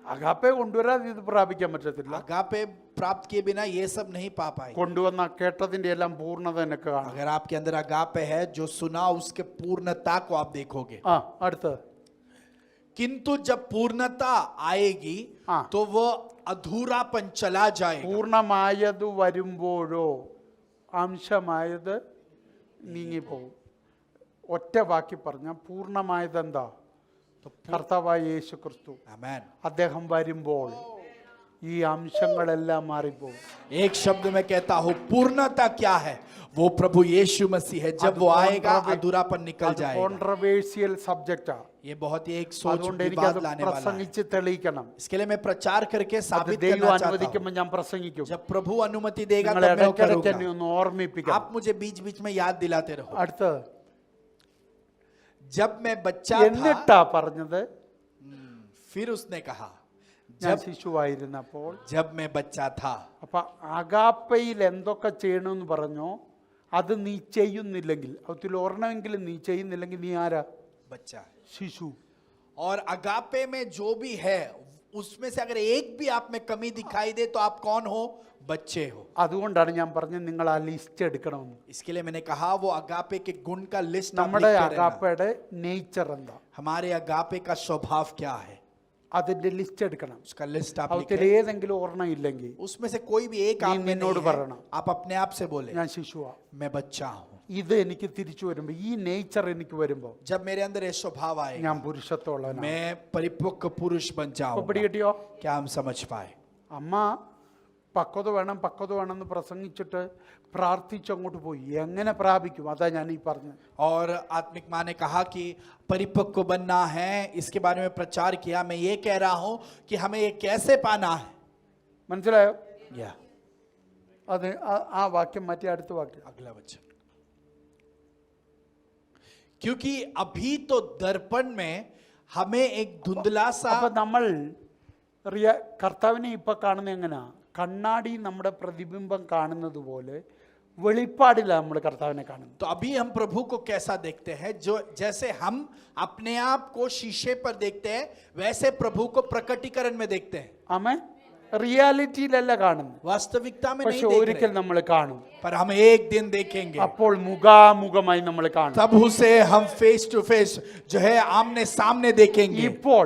അഗാപ്പെ കൊണ്ടുവരാതെ ഇത് പ്രാപിക്കാൻ പറ്റത്തില്ല. अगापे प्राप्त किए बिना ये सब नहीं पा पाएंगे। കൊണ്ടുവന്ന കേട്ടതിന്റെ എല്ലാം പൂർണ്ണത എനിക്ക് കാണാം. अगर आपके अंदर अगापे है, जो सुना उसके पूर्णता को आप देखोगे। അടുത്തത് किंतु जब पूर्णता आएगी हाँ। तो वो अधूरापन चला जाएगा। പൂർണ്ണമായത് വരുമ്പോഴോ അംശമായത് നീങ്ങിപ്പോകും. ഒറ്റ വാക്കി പറഞ്ഞ പൂർണ്ണമായത് എന്താ? കർത്താവായ യേശു ക്രിസ്തു. आमेन। അദ്ദേഹം വരുമ്പോൾ ഈ അംശങ്ങളെല്ലാം മാറിപ്പോകും. एक शब्द में कहता हूं, पूर्णता क्या है? वो प्रभु यीशु मसीह है। जब वो आएगा अधूरापन निकल जाएगा। കോൺട്രവേഴ്സിയൽ സബ്ജക്റ്റാ. ये बहुत ही एक सोच അതുകൊണ്ട് विवाद എനിക്കത് लाने वाला है। പ്രസംഗിച്ച് തെളിയിക്കണം. इसके लिए मैं प्रचार करके അത് साबित ദൈവം करना चाहता हूं। അനുവദിക്കുമ്പോൾ ഞാൻ പ്രസംഗിക്കും. जब प्रभु अनुमति देगा നിങ്ങൾ तब मैं वो ഇടയ്ക്കിടയ്ക്ക് എന്നെ करूंगा। ഒന്ന് ഓർമ്മിപ്പിക്കണം. आप मुझे बीच बीच में याद दिलाते रहो। അടുത്തത് जब मैं बच्चा था, എന്നിട്ടാ പറഞ്ഞത് फिर उसने कहा, ഞാൻ ശിശുവായിരുന്നപ്പോൾ. जब मैं बच्चा था। അപ്പൊ അഗാപ്പയിൽ എന്തൊക്കെ ചെയ്യണമെന്ന് പറഞ്ഞോ അത് നീ ചെയ്യുന്നില്ലെങ്കിൽ, അതിൽ ഒരെണ്ണമെങ്കിലും നീ ചെയ്യുന്നില്ലെങ്കിൽ നീ ആരാ? बच्चा है। ശിശു. और अगापे में जो भी है उसमें से अगर एक भी आप में कमी दिखाई दे तो आप कौन हो? बच्चे हो। അതുകൊണ്ടാണ് ഞാൻ പറഞ്ഞത് നിങ്ങൾ ആ ലിസ്റ്റ് എടുക്കണമെന്ന്. इसके लिए मैंने कहा वो अगापे के गुण का लिस्ट आप നമ്മുടെ लिख के रहना। അഗാപ്പയുടെ നേച്ചർ എന്താ? हमारे अगापे का स्वभाव क्या है? അതിന്റെ ലിസ്റ്റ് എടുക്കണം. उसका लिस्ट आप അതിൽ लिखें। ഏതെങ്കിലും ഒരെണ്ണം ഇല്ലെങ്കിൽ उसमें से कोई भी एक आप में നിന്നോട് नहीं है, പറയണം. आप अपने आप से बोले ഞാൻ ശിശുവാ. मैं बच्चा हूं। ഇത് എനിക്ക് തിരിച്ചു വരുമ്പോ, ഈ നേച്ചർ എനിക്ക് വരുമ്പോ जब मेरे अंदर ये स्वभाव आएगा ഞാൻ പുരുഷത്വമുള്ളവനാണ്. मैं परिपक्व पुरुष बन ഇപ്പൊ जाऊंगा। പിടികിട്ടിയോ? क्या हम समझ पाए? അമ്മ പക്വത വേണം പക്വത വേണമെന്ന് പ്രസംഗിച്ചിട്ട് പ്രാർത്ഥിച്ചങ്ങോട്ട് പോയി. എങ്ങനെ പ്രാപിക്കും? അതാ ഞാൻ ഈ പറഞ്ഞത്. और आत्मिक माँ ने कहा कि परिपक्व बनना है, इसके बारे में प्रचार किया। मैं ये कह रहा हूं कि हमें ये कैसे पाना है। മനസ്സിലായോ? या അത് ആ വാക്യം മാറ്റി അടുത്ത വാക്യം. अगला वचन, क्योंकि अभी तो दर्पण में हमें एक धुंधला सा। അപ്പൊ നമ്മൾ കർത്താവിനെ ഇപ്പൊ കാണുന്നത് എങ്ങനെയാ? കണ്ണാടി നമ്മുടെ പ്രതിബിംബം കാണുന്നത് പോലെ വെളിപ്പാടില്ല നമ്മൾ കർത്താവിനെ കാണുന്നത്. तो अभी हम प्रभु को कैसा देखते हैं? जो जैसे हम अपने आप को शीशे पर देखते हैं वैसे प्रभु को प्रकटीकरण में देखते हैं। ആമേൻ. റിയാലിറ്റിയിലല്ല കാണുന്നത്, वास्तविकता में नहीं പക്ഷെ देख ഒരിക്കൽ रहे, നമ്മൾ കാണും. पर हम एक दिन देखेंगे। അപ്പോൾ മുഖാമുഖമായി നമ്മൾ കാണും. तब उसे हम फेस टू फेस जो है आमने सामने देखेंगे। ഇപ്പോൾ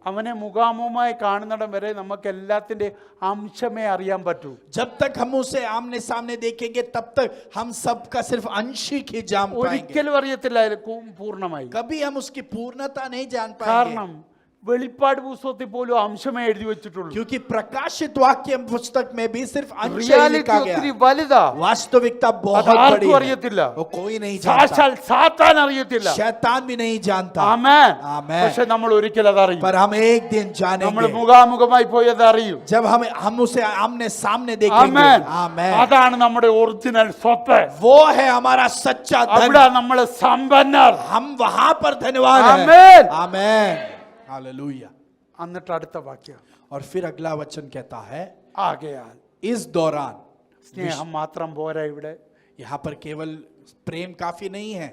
അവനെ മുഖാമുഖമായി കാണുന്നിടം വരെ നമുക്ക് എല്ലാത്തിന്റെ अंशമേ അറിയാൻ പറ്റൂ. जब तक हम उसे आमने सामने देखेंगे तब तक हम सबका सिर्फ अंश ही जान पाएंगे। ഒരിക്കലും അറിയത്തില്ല പൂർണ്ണമായി. कभी हम उसकी पूर्णता नहीं जान पाएंगे। കാരണം വെളിപ്പാട് പുസ്തകത്തിൽ പോലും അംശമേ എഴുതി വെച്ചിട്ടുള്ളൂ. क्योंकि प्रकाशित वाक्य पुस्तक में भी सिर्फ अंश ही റിയാലിറ്റി लिखा गया ഒത്തിരി है। വലുതാ. वास्तविकता बहुत അത് बड़ी ആർക്കും है, അറിയത്തില്ല. वो कोई नहीं जानता, സാക്ഷാൽ സാത്താൻ അറിയത്തില്ല. शैतान भी नहीं जानता। ആമേൻ. आमेन। പക്ഷെ നമ്മൾ ഒരിക്കൽ അതറിയും. पर हम एक दिन നമ്മൾ जानेंगे മുഖാമുഖമായി പോയി അത് അറിയും. जब हम उसे आमने सामने देखेंगे। ആമേൻ. आमेन। അതാണ് നമ്മുടെ ഒറിജിനൽ സ്വത്ത്. वो है हमारा सच्चा അവിടെ धन, നമ്മൾ സമ്പന്നർ. हम वहां पर धनवान हैं। ആമേൻ. आमेन, हालेलुया। എന്നിട്ട് അടുത്ത വാക്യം और फिर अगला वचन कहता है, ആകയാൽ इस दौरान സ്നേഹം മാത്രം പോരാ. ഇവിടെ यहाँ पर केवल प्रेम काफी नहीं है,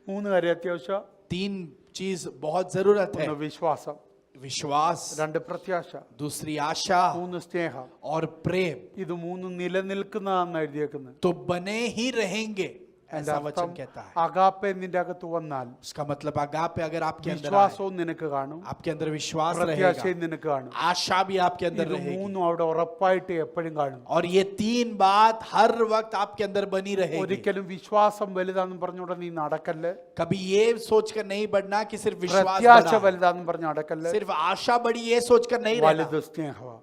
3 കാര്യം അത്യാവശ്യം. 3 चीज बहुत जरूरत है। ഒന്ന് വിശ്വാസം, विश्वास, 2 പ്രത്യാശ, दूसरी आशा 3 സ്നേഹം. और प्रेम। ഇത് 3 നിലനിൽക്കുന്നതാണെന്ന് എഴുതിയേക്കുന്നത്. तो बने ही रहेंगे, ऐसा वचन कहता है। അഗാപ്പെ നിന്റെ അകത്ത് വന്നാൽ उसका मतलब अगापे अगर आपके अंदर आए, വിശ്വാസവും നിനക്ക് കാണും, आपके अंदर विश्वास रहेगा, പ്രത്യാശയും നിനക്ക് കാണും. आशा भी आपके अंदर ഇത് रहेगी, 3 അവിടെ ഉറപ്പായിട്ട് എപ്പോഴും കാണും. और ये 3 बात हर वक्त आपके अंदर बनी रहेगी। ഒരിക്കലും വിശ്വാസം വലുതാന്ന് പറഞ്ഞുകൊണ്ട് നീ നടക്കല്ലേ. कभी ये सोचकर नहीं बढ़ना कि सिर्फ विश्वास പ്രത്യാശ बढ़ा, വലുതാന്ന് പറഞ്ഞ് നടക്കല്ലേ. सिर्फ आशा बढ़ी ये सोचकर नहीं रहना। വലുത് സ്നേഹമാണ്.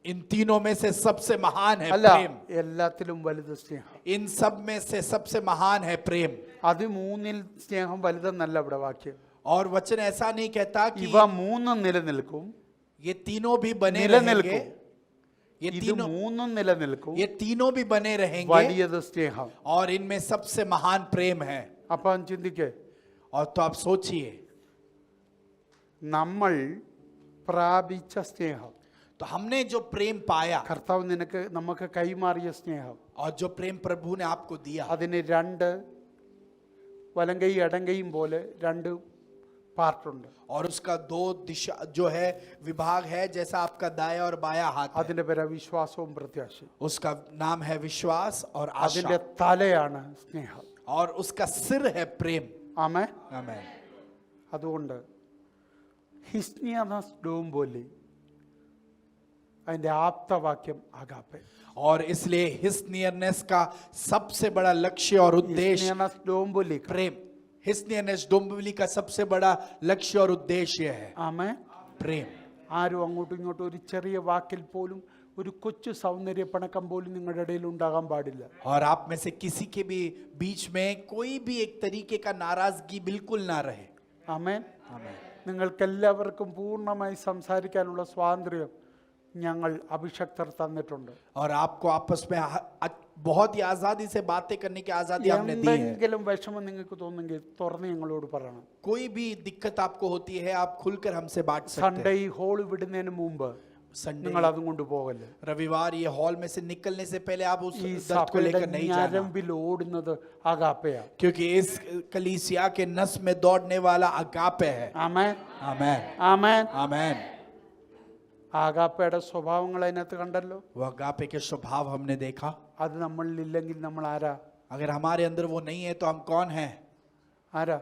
इन तीनों में से सबसे महान है അല്ല, प्रेम। എല്ലാത്തിലും വലുത് സ്നേഹം. इन सब में से सबसे महान है प्रेम। അത് 3ൽ സ്നേഹം വലുതെന്നല്ല ഇവിടെ വാക്യം. और वचन ऐसा नहीं कहता कि ഇവ 3 നിലനിൽക്കും. ये तीनों भी बने നിലനിൽക്കും. रहेंगे, ये ഇത് तीनों 3 നിലനിൽക്കും. ये तीनों भी बने रहेंगे, വലിയത് സ്നേഹം. और इनमें सबसे महान प्रेम है। അപ്പൊ ചിന്തിക്കേ, और तो आप सोचिए, നമ്മൾ പ്രാപിച്ച സ്നേഹം, तो हमने जो प्रेम पाया കർത്താവ് നമുക്ക് കൈമാറിയ സ്നേഹം, और जो प्रेम प्रभु ने आपको दिया, അതിന് 2 വലങ്കൈ ഇടങ്കൈയും പോലെ 2 പാർട്ടുണ്ട്. और उसका 2 दिशा जो है विभाग है, जैसा आपका दाया और बाया हाथ है। അതിന്റെ പേര് വിശ്വാസവും പ്രത്യാശയും. उसका नाम है विश्वास और അതിന്റെ आशा, തലയാണ് സ്നേഹം. और उसका सिर है प्रेम। ആമേൻ. आमेन। അതുകൊണ്ട് ഹിസ്നിയാനസ് ഡോംബോലി അതിന്റെ ആപ്തവാക്യം അഗാപ്പെ. और इसलिए हिस नियरनेस का सबसे बड़ा लक्ष्य और उद्देश्य ഹിസ്നിയാനസ് ഡോംബോലി प्रेम। हिस नियरनेस डोंबिवली का सबसे बड़ा लक्ष्य और उद्देश्य है ആമേൻ. प्रेम। ആരും അങ്ങോട്ടും ഇങ്ങോട്ടും ഒരു ചെറിയ വാക്കിൽ പോലും ഒരു കൊച്ചു സൗന്ദര്യപ്പണക്കം പോലും നിങ്ങളുടെ ഇടയിൽ ഉണ്ടാകാൻ പാടില്ല. और आप में से किसी के भी बीच में कोई भी एक तरीके का नाराजगी बिल्कुल ना रहे। ആമേൻ. आमेन। നിങ്ങൾക്കെല്ലാവർക്കും പൂർണ്ണമായി സംസാരിക്കാനുള്ള സ്വാതന്ത്ര്യം ഞങ്ങൾ അഭിഷക്തർ തന്നിട്ടുണ്ട്. और आपको आपस में बहुत ही आजादी से बातें करने की आजादी हमने दी है। എന്തെങ്കിലും വിഷമം നിങ്ങൾക്ക് തോന്നുമെങ്കിൽ തുറന്ന് ഞങ്ങളോട് പറയണം. कोई भी दिक्कत आपको होती है, आप खुलकर हमसे बांट सकते സൺഡേ हैं। ഈ ഹോൾ വിടുന്നതിന് മുമ്പ് संडे, നിങ്ങൾ അതും കൊണ്ട് പോകല്ലേ. रविवार ये हॉल में से निकलने से पहले आप उस ഈ दर्द को സഭയുടെ लेकर नहीं जाना, ഞരമ്പിൽ ഓടുന്നത് അഗാപ്പയാ. क्योंकि इस कलीसिया के नस में दौड़ने वाला अगापे है। ആമേൻ. आमेन। ആമേൻ. आमेन। ആഗാപ്പയുടെ സ്വഭാവങ്ങൾ അതിനകത്ത് കണ്ടല്ലോ. वो अगापे के स्वभाव हमने देखा। അത് നമ്മളിൽ ഇല്ലെങ്കിൽ നമ്മൾ ആരാ? अगर हमारे अंदर वो नहीं है तो हम कौन हैं? ആരാ?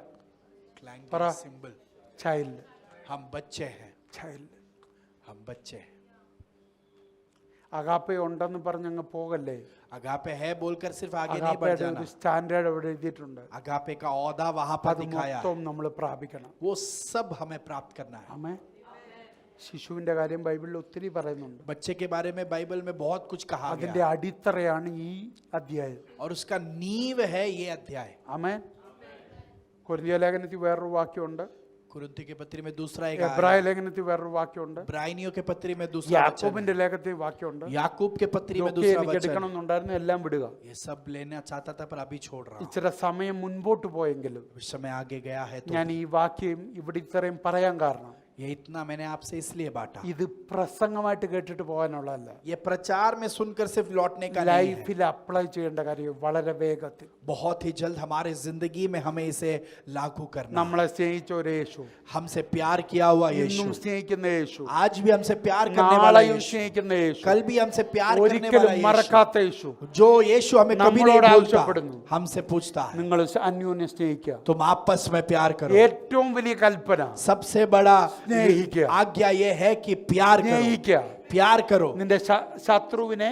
क्लैंगिंग परा। सिंबल। ചൈൽഡ്. हम बच्चे हैं, ചൈൽഡ്. हम बच्चे हैं। അഗാപ്പ ഉണ്ടെന്ന് പറഞ്ഞങ്ങ് പോകല്ലേ. अगापे है बोलकर सिर्फ आगे नहीं बढ़ അഗാപ്പയുടെ जाना। ഒരു സ്റ്റാൻഡേർഡ് അവിടെ എഴുതിയിട്ടുണ്ട്. अगापे का औदा वहां पर അത് दिखाया है। മൊത്തം നമ്മൾ പ്രാപിക്കണം. वो सब हमें प्राप्त करना है। ആമേൻ. ശിശുവിന്റെ കാര്യം ബൈബിളിൽ ഒത്തിരി പറയുന്നുണ്ട്. बच्चे के बारे में बाइबल में बहुत कुछ कहा അതിന്റെ गया है, അടിത്തറയാണ് ഈ അധ്യായം. और उसका नींव है ये अध्याय। ആമേൻ. കൊരിന്ത്യ ലേഖനത്തിൽ വേറൊരു വാക്യമുണ്ട്. कुरिन्थी के पत्री में दूसरा एक എബ്രായ ലേഖനത്തിൽ വേറൊരു വാക്യമുണ്ട്. इब्रानियों के पत्री में दूसरा वचन യാക്കോബിന്റെ ലേഖനത്തിൽ വാക്യമുണ്ട്. है। याकूब के पत्री में ഇതൊക്കെ दूसरा എനിക്ക് वचन എടുക്കണമെന്നുണ്ടായിരുന്നു, എല്ലാം വിടുക. है। ये सब लेना चाहता था पर अभी छोड़ रहा हूं। ഇച്ചിരി സമയം മുൻപോട്ട് പോയെങ്കിലും इस समय आगे गया है तो ഞാൻ ഈ വാക്യം ഇവിടെ ഇത്രയും പറയാൻ കാരണം ये इतना मैंने आपसे इसलिए बांटा। ഇത് പ്രസംഗമായിട്ട് കേട്ടിട്ട് പോകാനുള്ളതല്ല. ये प्रचार में सुनकर सिर्फ लौटने का नहीं है। ലൈഫിൽ അപ്ലൈ ചെയ്യേണ്ട കാര്യം വളരെ വേഗത്തിൽ. बहुत ही जल्द हमारे जिंदगी में हमें इसे लागू करना है। നമ്മളെ സ്നേഹിച്ച ഒരു യേശു, हमसे प्यार किया हुआ यीशु, ഇന്നും സ്നേഹിക്കുന്ന യേശു, आज भी हमसे प्यार करने वाला നാളെയും यीशु, സ്നേഹിക്കുന്ന യേശു, कल भी हमसे प्यार करने वाला ഒരിക്കലും यीशु, മറക്കാത്ത യേശു जो यीशु हमें कभी नहीं നമ്മളോട് भूलता, ആവശ്യപ്പെടുന്നു. हमसे पूछता है നിങ്ങൾ അന്യോന്യം സ്നേഹിക്കുക. तुम आपस में प्यार करो। ഏറ്റവും വലിയ കൽപ്പന सबसे बड़ा സ്നേഹിക്കുക. आज्ञा ये है कि प्यार करो, സ്നേഹിക്കുക. प्यार करो। നിന്റെ ശത്രുവിനെ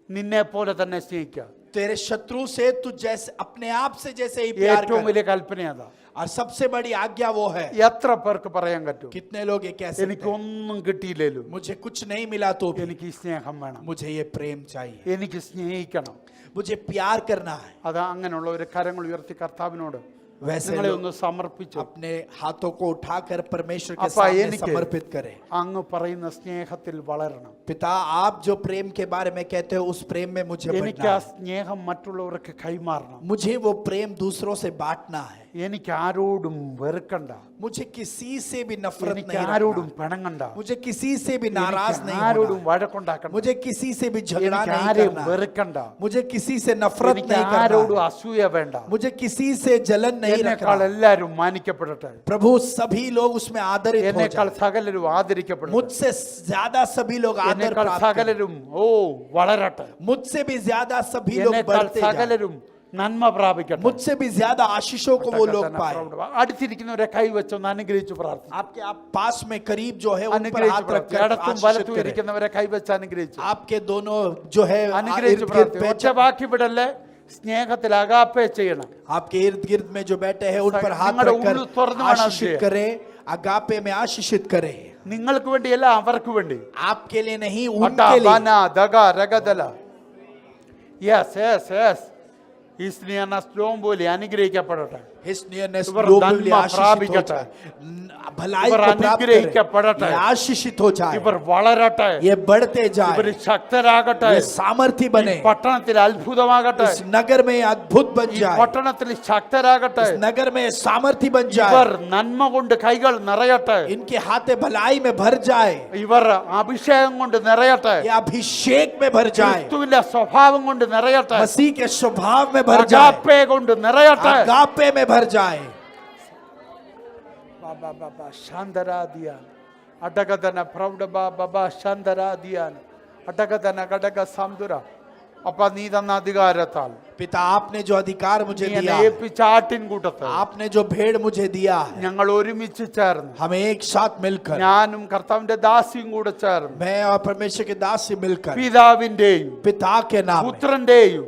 നിന്നെ പോലെ തന്നെ സ്നേഹിക്കുക. तेरे शत्रु से तू जैसे अपने आप से जैसे ही प्यार ഏറ്റവും कर। വലിയ കൽപ്പന അതാ. और सबसे बड़ी आज्ञा वो है. എത്ര പേർക്ക് പറയാൻ പറ്റും? कितने लोग ये कह सकते हैं, എനിക്കൊന്നും കിട്ടിയില്ലേലും मुझे कुछ नहीं मिला तो भी എനിക്ക് ഈ സ്നേഹം വേണം, मुझे ये प्रेम चाहिए, എനിക്ക് സ്നേഹിക്കണം. मुझे प्यार करना है. അത് അങ്ങനെയുള്ള ഒരു കരങ്ങൾ ഉയർത്തി കർത്താവിനോട് वैसे നിങ്ങളെ लोग ഒന്ന് സമർപ്പിച്ചു अपने हाथों को उठाकर परमेश्वर के അപ്പാ सामने എനിക്ക് समर्पित करें. അങ്ങ് പറയുന്ന സ്നേഹത്തിൽ വളരണം. पिता, आप जो प्रेम के बारे में कहते हो उस प्रेम में मुझे എനിക്ക് बढ़ना ആ है. സ്നേഹം മറ്റുള്ളവർക്ക് കൈമാറണം. मुझे वो प्रेम दूसरों से बांटना है. എനിക്ക് ആരോടും വെറുക്കണ്ട, मुझे किसी से भी नफरत എനിക്ക് नहीं ആരോടും रखना. പിണങ്ങണ്ട, मुझे किसी से भी नाराज എനിക്ക് नहीं ആരോടും होना. വഴക്കുണ്ടാക്കണ്ട, मुझे किसी से भी झगड़ा എനിക്ക് नहीं ആരെയും करना. വെറുക്കണ്ട, मुझे किसी से नफरत എനിക്ക് नहीं ആരോടും करना. അസൂയ വേണ്ട. मुझे किसी से जलन नहीं എന്നേക്കാൾ रखना. എല്ലാവരും മാനിക്കപ്പെടട്ടെ, प्रभु, सभी लोग उसमें आदरित हो എന്നേക്കാൾ जाए. സകലരും ആദരിക്കപ്പെടട്ടെ, मुझसे ज्यादा सभी लोग आदर എന്നേക്കാൾ प्राप्त करें. സകലരും വളരട്ടെ, मुझसे भी ज्यादा सभी लोग എന്നേക്കാൾ बढ़ते जाएं. സകലരും നന്മ പ്രാപിക്കട്ടെ. मुझसे भी ज्यादा आशीषों को वो लोग पाए. അടുത്തിരിക്കുന്നവരെ കൈവച്ചൊന്ന് അനുഗ്രഹിച്ചു പ്രാർത്ഥിച്ചു. आपके आप पास में करीब जो है उन पर അനുഗ്രഹിച്ചു हाथ പ്രാർത്ഥിച്ചു. रखकर ഇടത്തും आशीषित വലത്തും करें. ഇരിക്കുന്നവരെ കൈവച്ച് അനുഗ്രഹിച്ചു. आपके दोनों जो है അനുഗ്രഹിച്ചു इर्द गिर्द പ്രാർത്ഥിച്ചു. ഒച്ച ബാക്കി വിടല്ലേ, സ്നേഹത്തിൽ അഗാപ്പേ ചെയ്യണം. आपके इर्द गिर्द में जो बैठे हैं उन पर हाथ നിങ്ങളുടെ रखकर ഉള്ളു തുറന്ന് വേണം आशीषित ചെയ്യാൻ. करें. अगापे में आशीषित करें. നിങ്ങൾക്ക് വേണ്ടിയല്ല, അവർക്ക് വേണ്ടി. आपके लिए नहीं, അട്ടാ, उनके लिए. ബന, ദഗ, രഗദല. Yes, yes, yes. ഈ സ്നേഹ പോലെ അനുഗ്രഹിക്കപ്പെടട്ടെ. His nearness इवर globally धन्मा आशीषित हो प्रापिकटे. जाए. भलाई इवर को प्राप्त अनुग्रहिकപ്പെടട്ടെ. करें. ये आशीषित हो जाए. ഇവർ വളരട്ടെ, ये बढ़ते ഇവർ जाए. ശക്തരാകട്ടെ, ये सामर्थ्य ഈ बने. പട്ടണത്തിൽ അത്ഭുതമാകട്ടെ, इस नगर में अद्भुत बन ഈ जाए. പട്ടണത്തിൽ ശക്തരാകട്ടെ, इस नगर में सामर्थ्य बन ഇവർ जाए. നന്മ കൊണ്ട് കൈകൾ നിറയട്ടെ, इनके हाथे भलाई में भर जाए. ഇവർ അഭിഷേകം കൊണ്ട് നിറയട്ടെ, ये अभिषेक में भर जाए. ക്രിസ്തുവിന്റെ സ്വഭാവം കൊണ്ട് നിറയട്ടെ, मसीह के स्वभाव में भर जाए. അഗാപ്പേ കൊണ്ട് നിറയട്ടെ. अगापे में भर जाए. ബാബാ ബാബാ ശാന്തരാദിയാൻ അടകദന പ്രൗഢ ബാബാ ശാന്തരാദിയാൻ അടകദന ഘടക സാന്തുര. അപ്പ നീ തന്ന അധികാരത്താൽ पिता, आपने जो अधिकार मुझे നീ दिया എന്നെ है, ഏൽപ്പിച്ച ആട്ടിൻകൂട്ടത്തെ आपने जो भेड़ मुझे दिया है, ഞങ്ങൾ ഒരുമിച്ച് ചേർന്ന്, हम एक साथ मिलकर, ഞാനും കർത്താവിന്റെ ദാസിയും കൂടെ ചേർന്ന്, मैं और परमेश्वर के दास से मिलकर, പിതാവിന്റെയും पिता के नाम में, പുത്രന്റെയും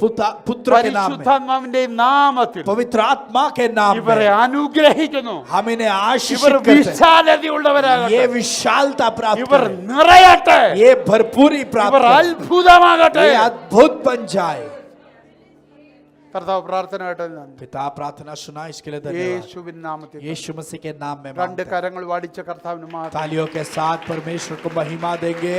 पुत्र के नाम में, പരിശുദ്ധാത്മാവിന്റെയും നാമത്തിൽ पवित्र आत्मा के नाम ഇവരെ में അനുഗ്രഹിക്കുന്നു. हम इन्हें ഇവർ आशीषित करते हैं. വിശാലതയുള്ളവരാകട്ടെ, ये विशालता प्राप्त ഇവർ करें. നിറയട്ടെ, ये भरपूरी प्राप्त ഇവർ करें. അത്ഭുതമാകട്ടെ. ये अद्भुत बन जाए. കർത്താവ് പ്രാർത്ഥന കേട്ടതിന് നന്ദി. पिता, प्रार्थना सुना इसके लिए धन्यवाद. യേശുവിൻ നാമത്തിൽ यीशु मसीह के नाम में രണ്ട് मांगते हैं. കരങ്ങൾ വാടിച്ച കർത്താവിന് മഹത്വം. तालियों के साथ परमेश्वर को महिमा देंगे.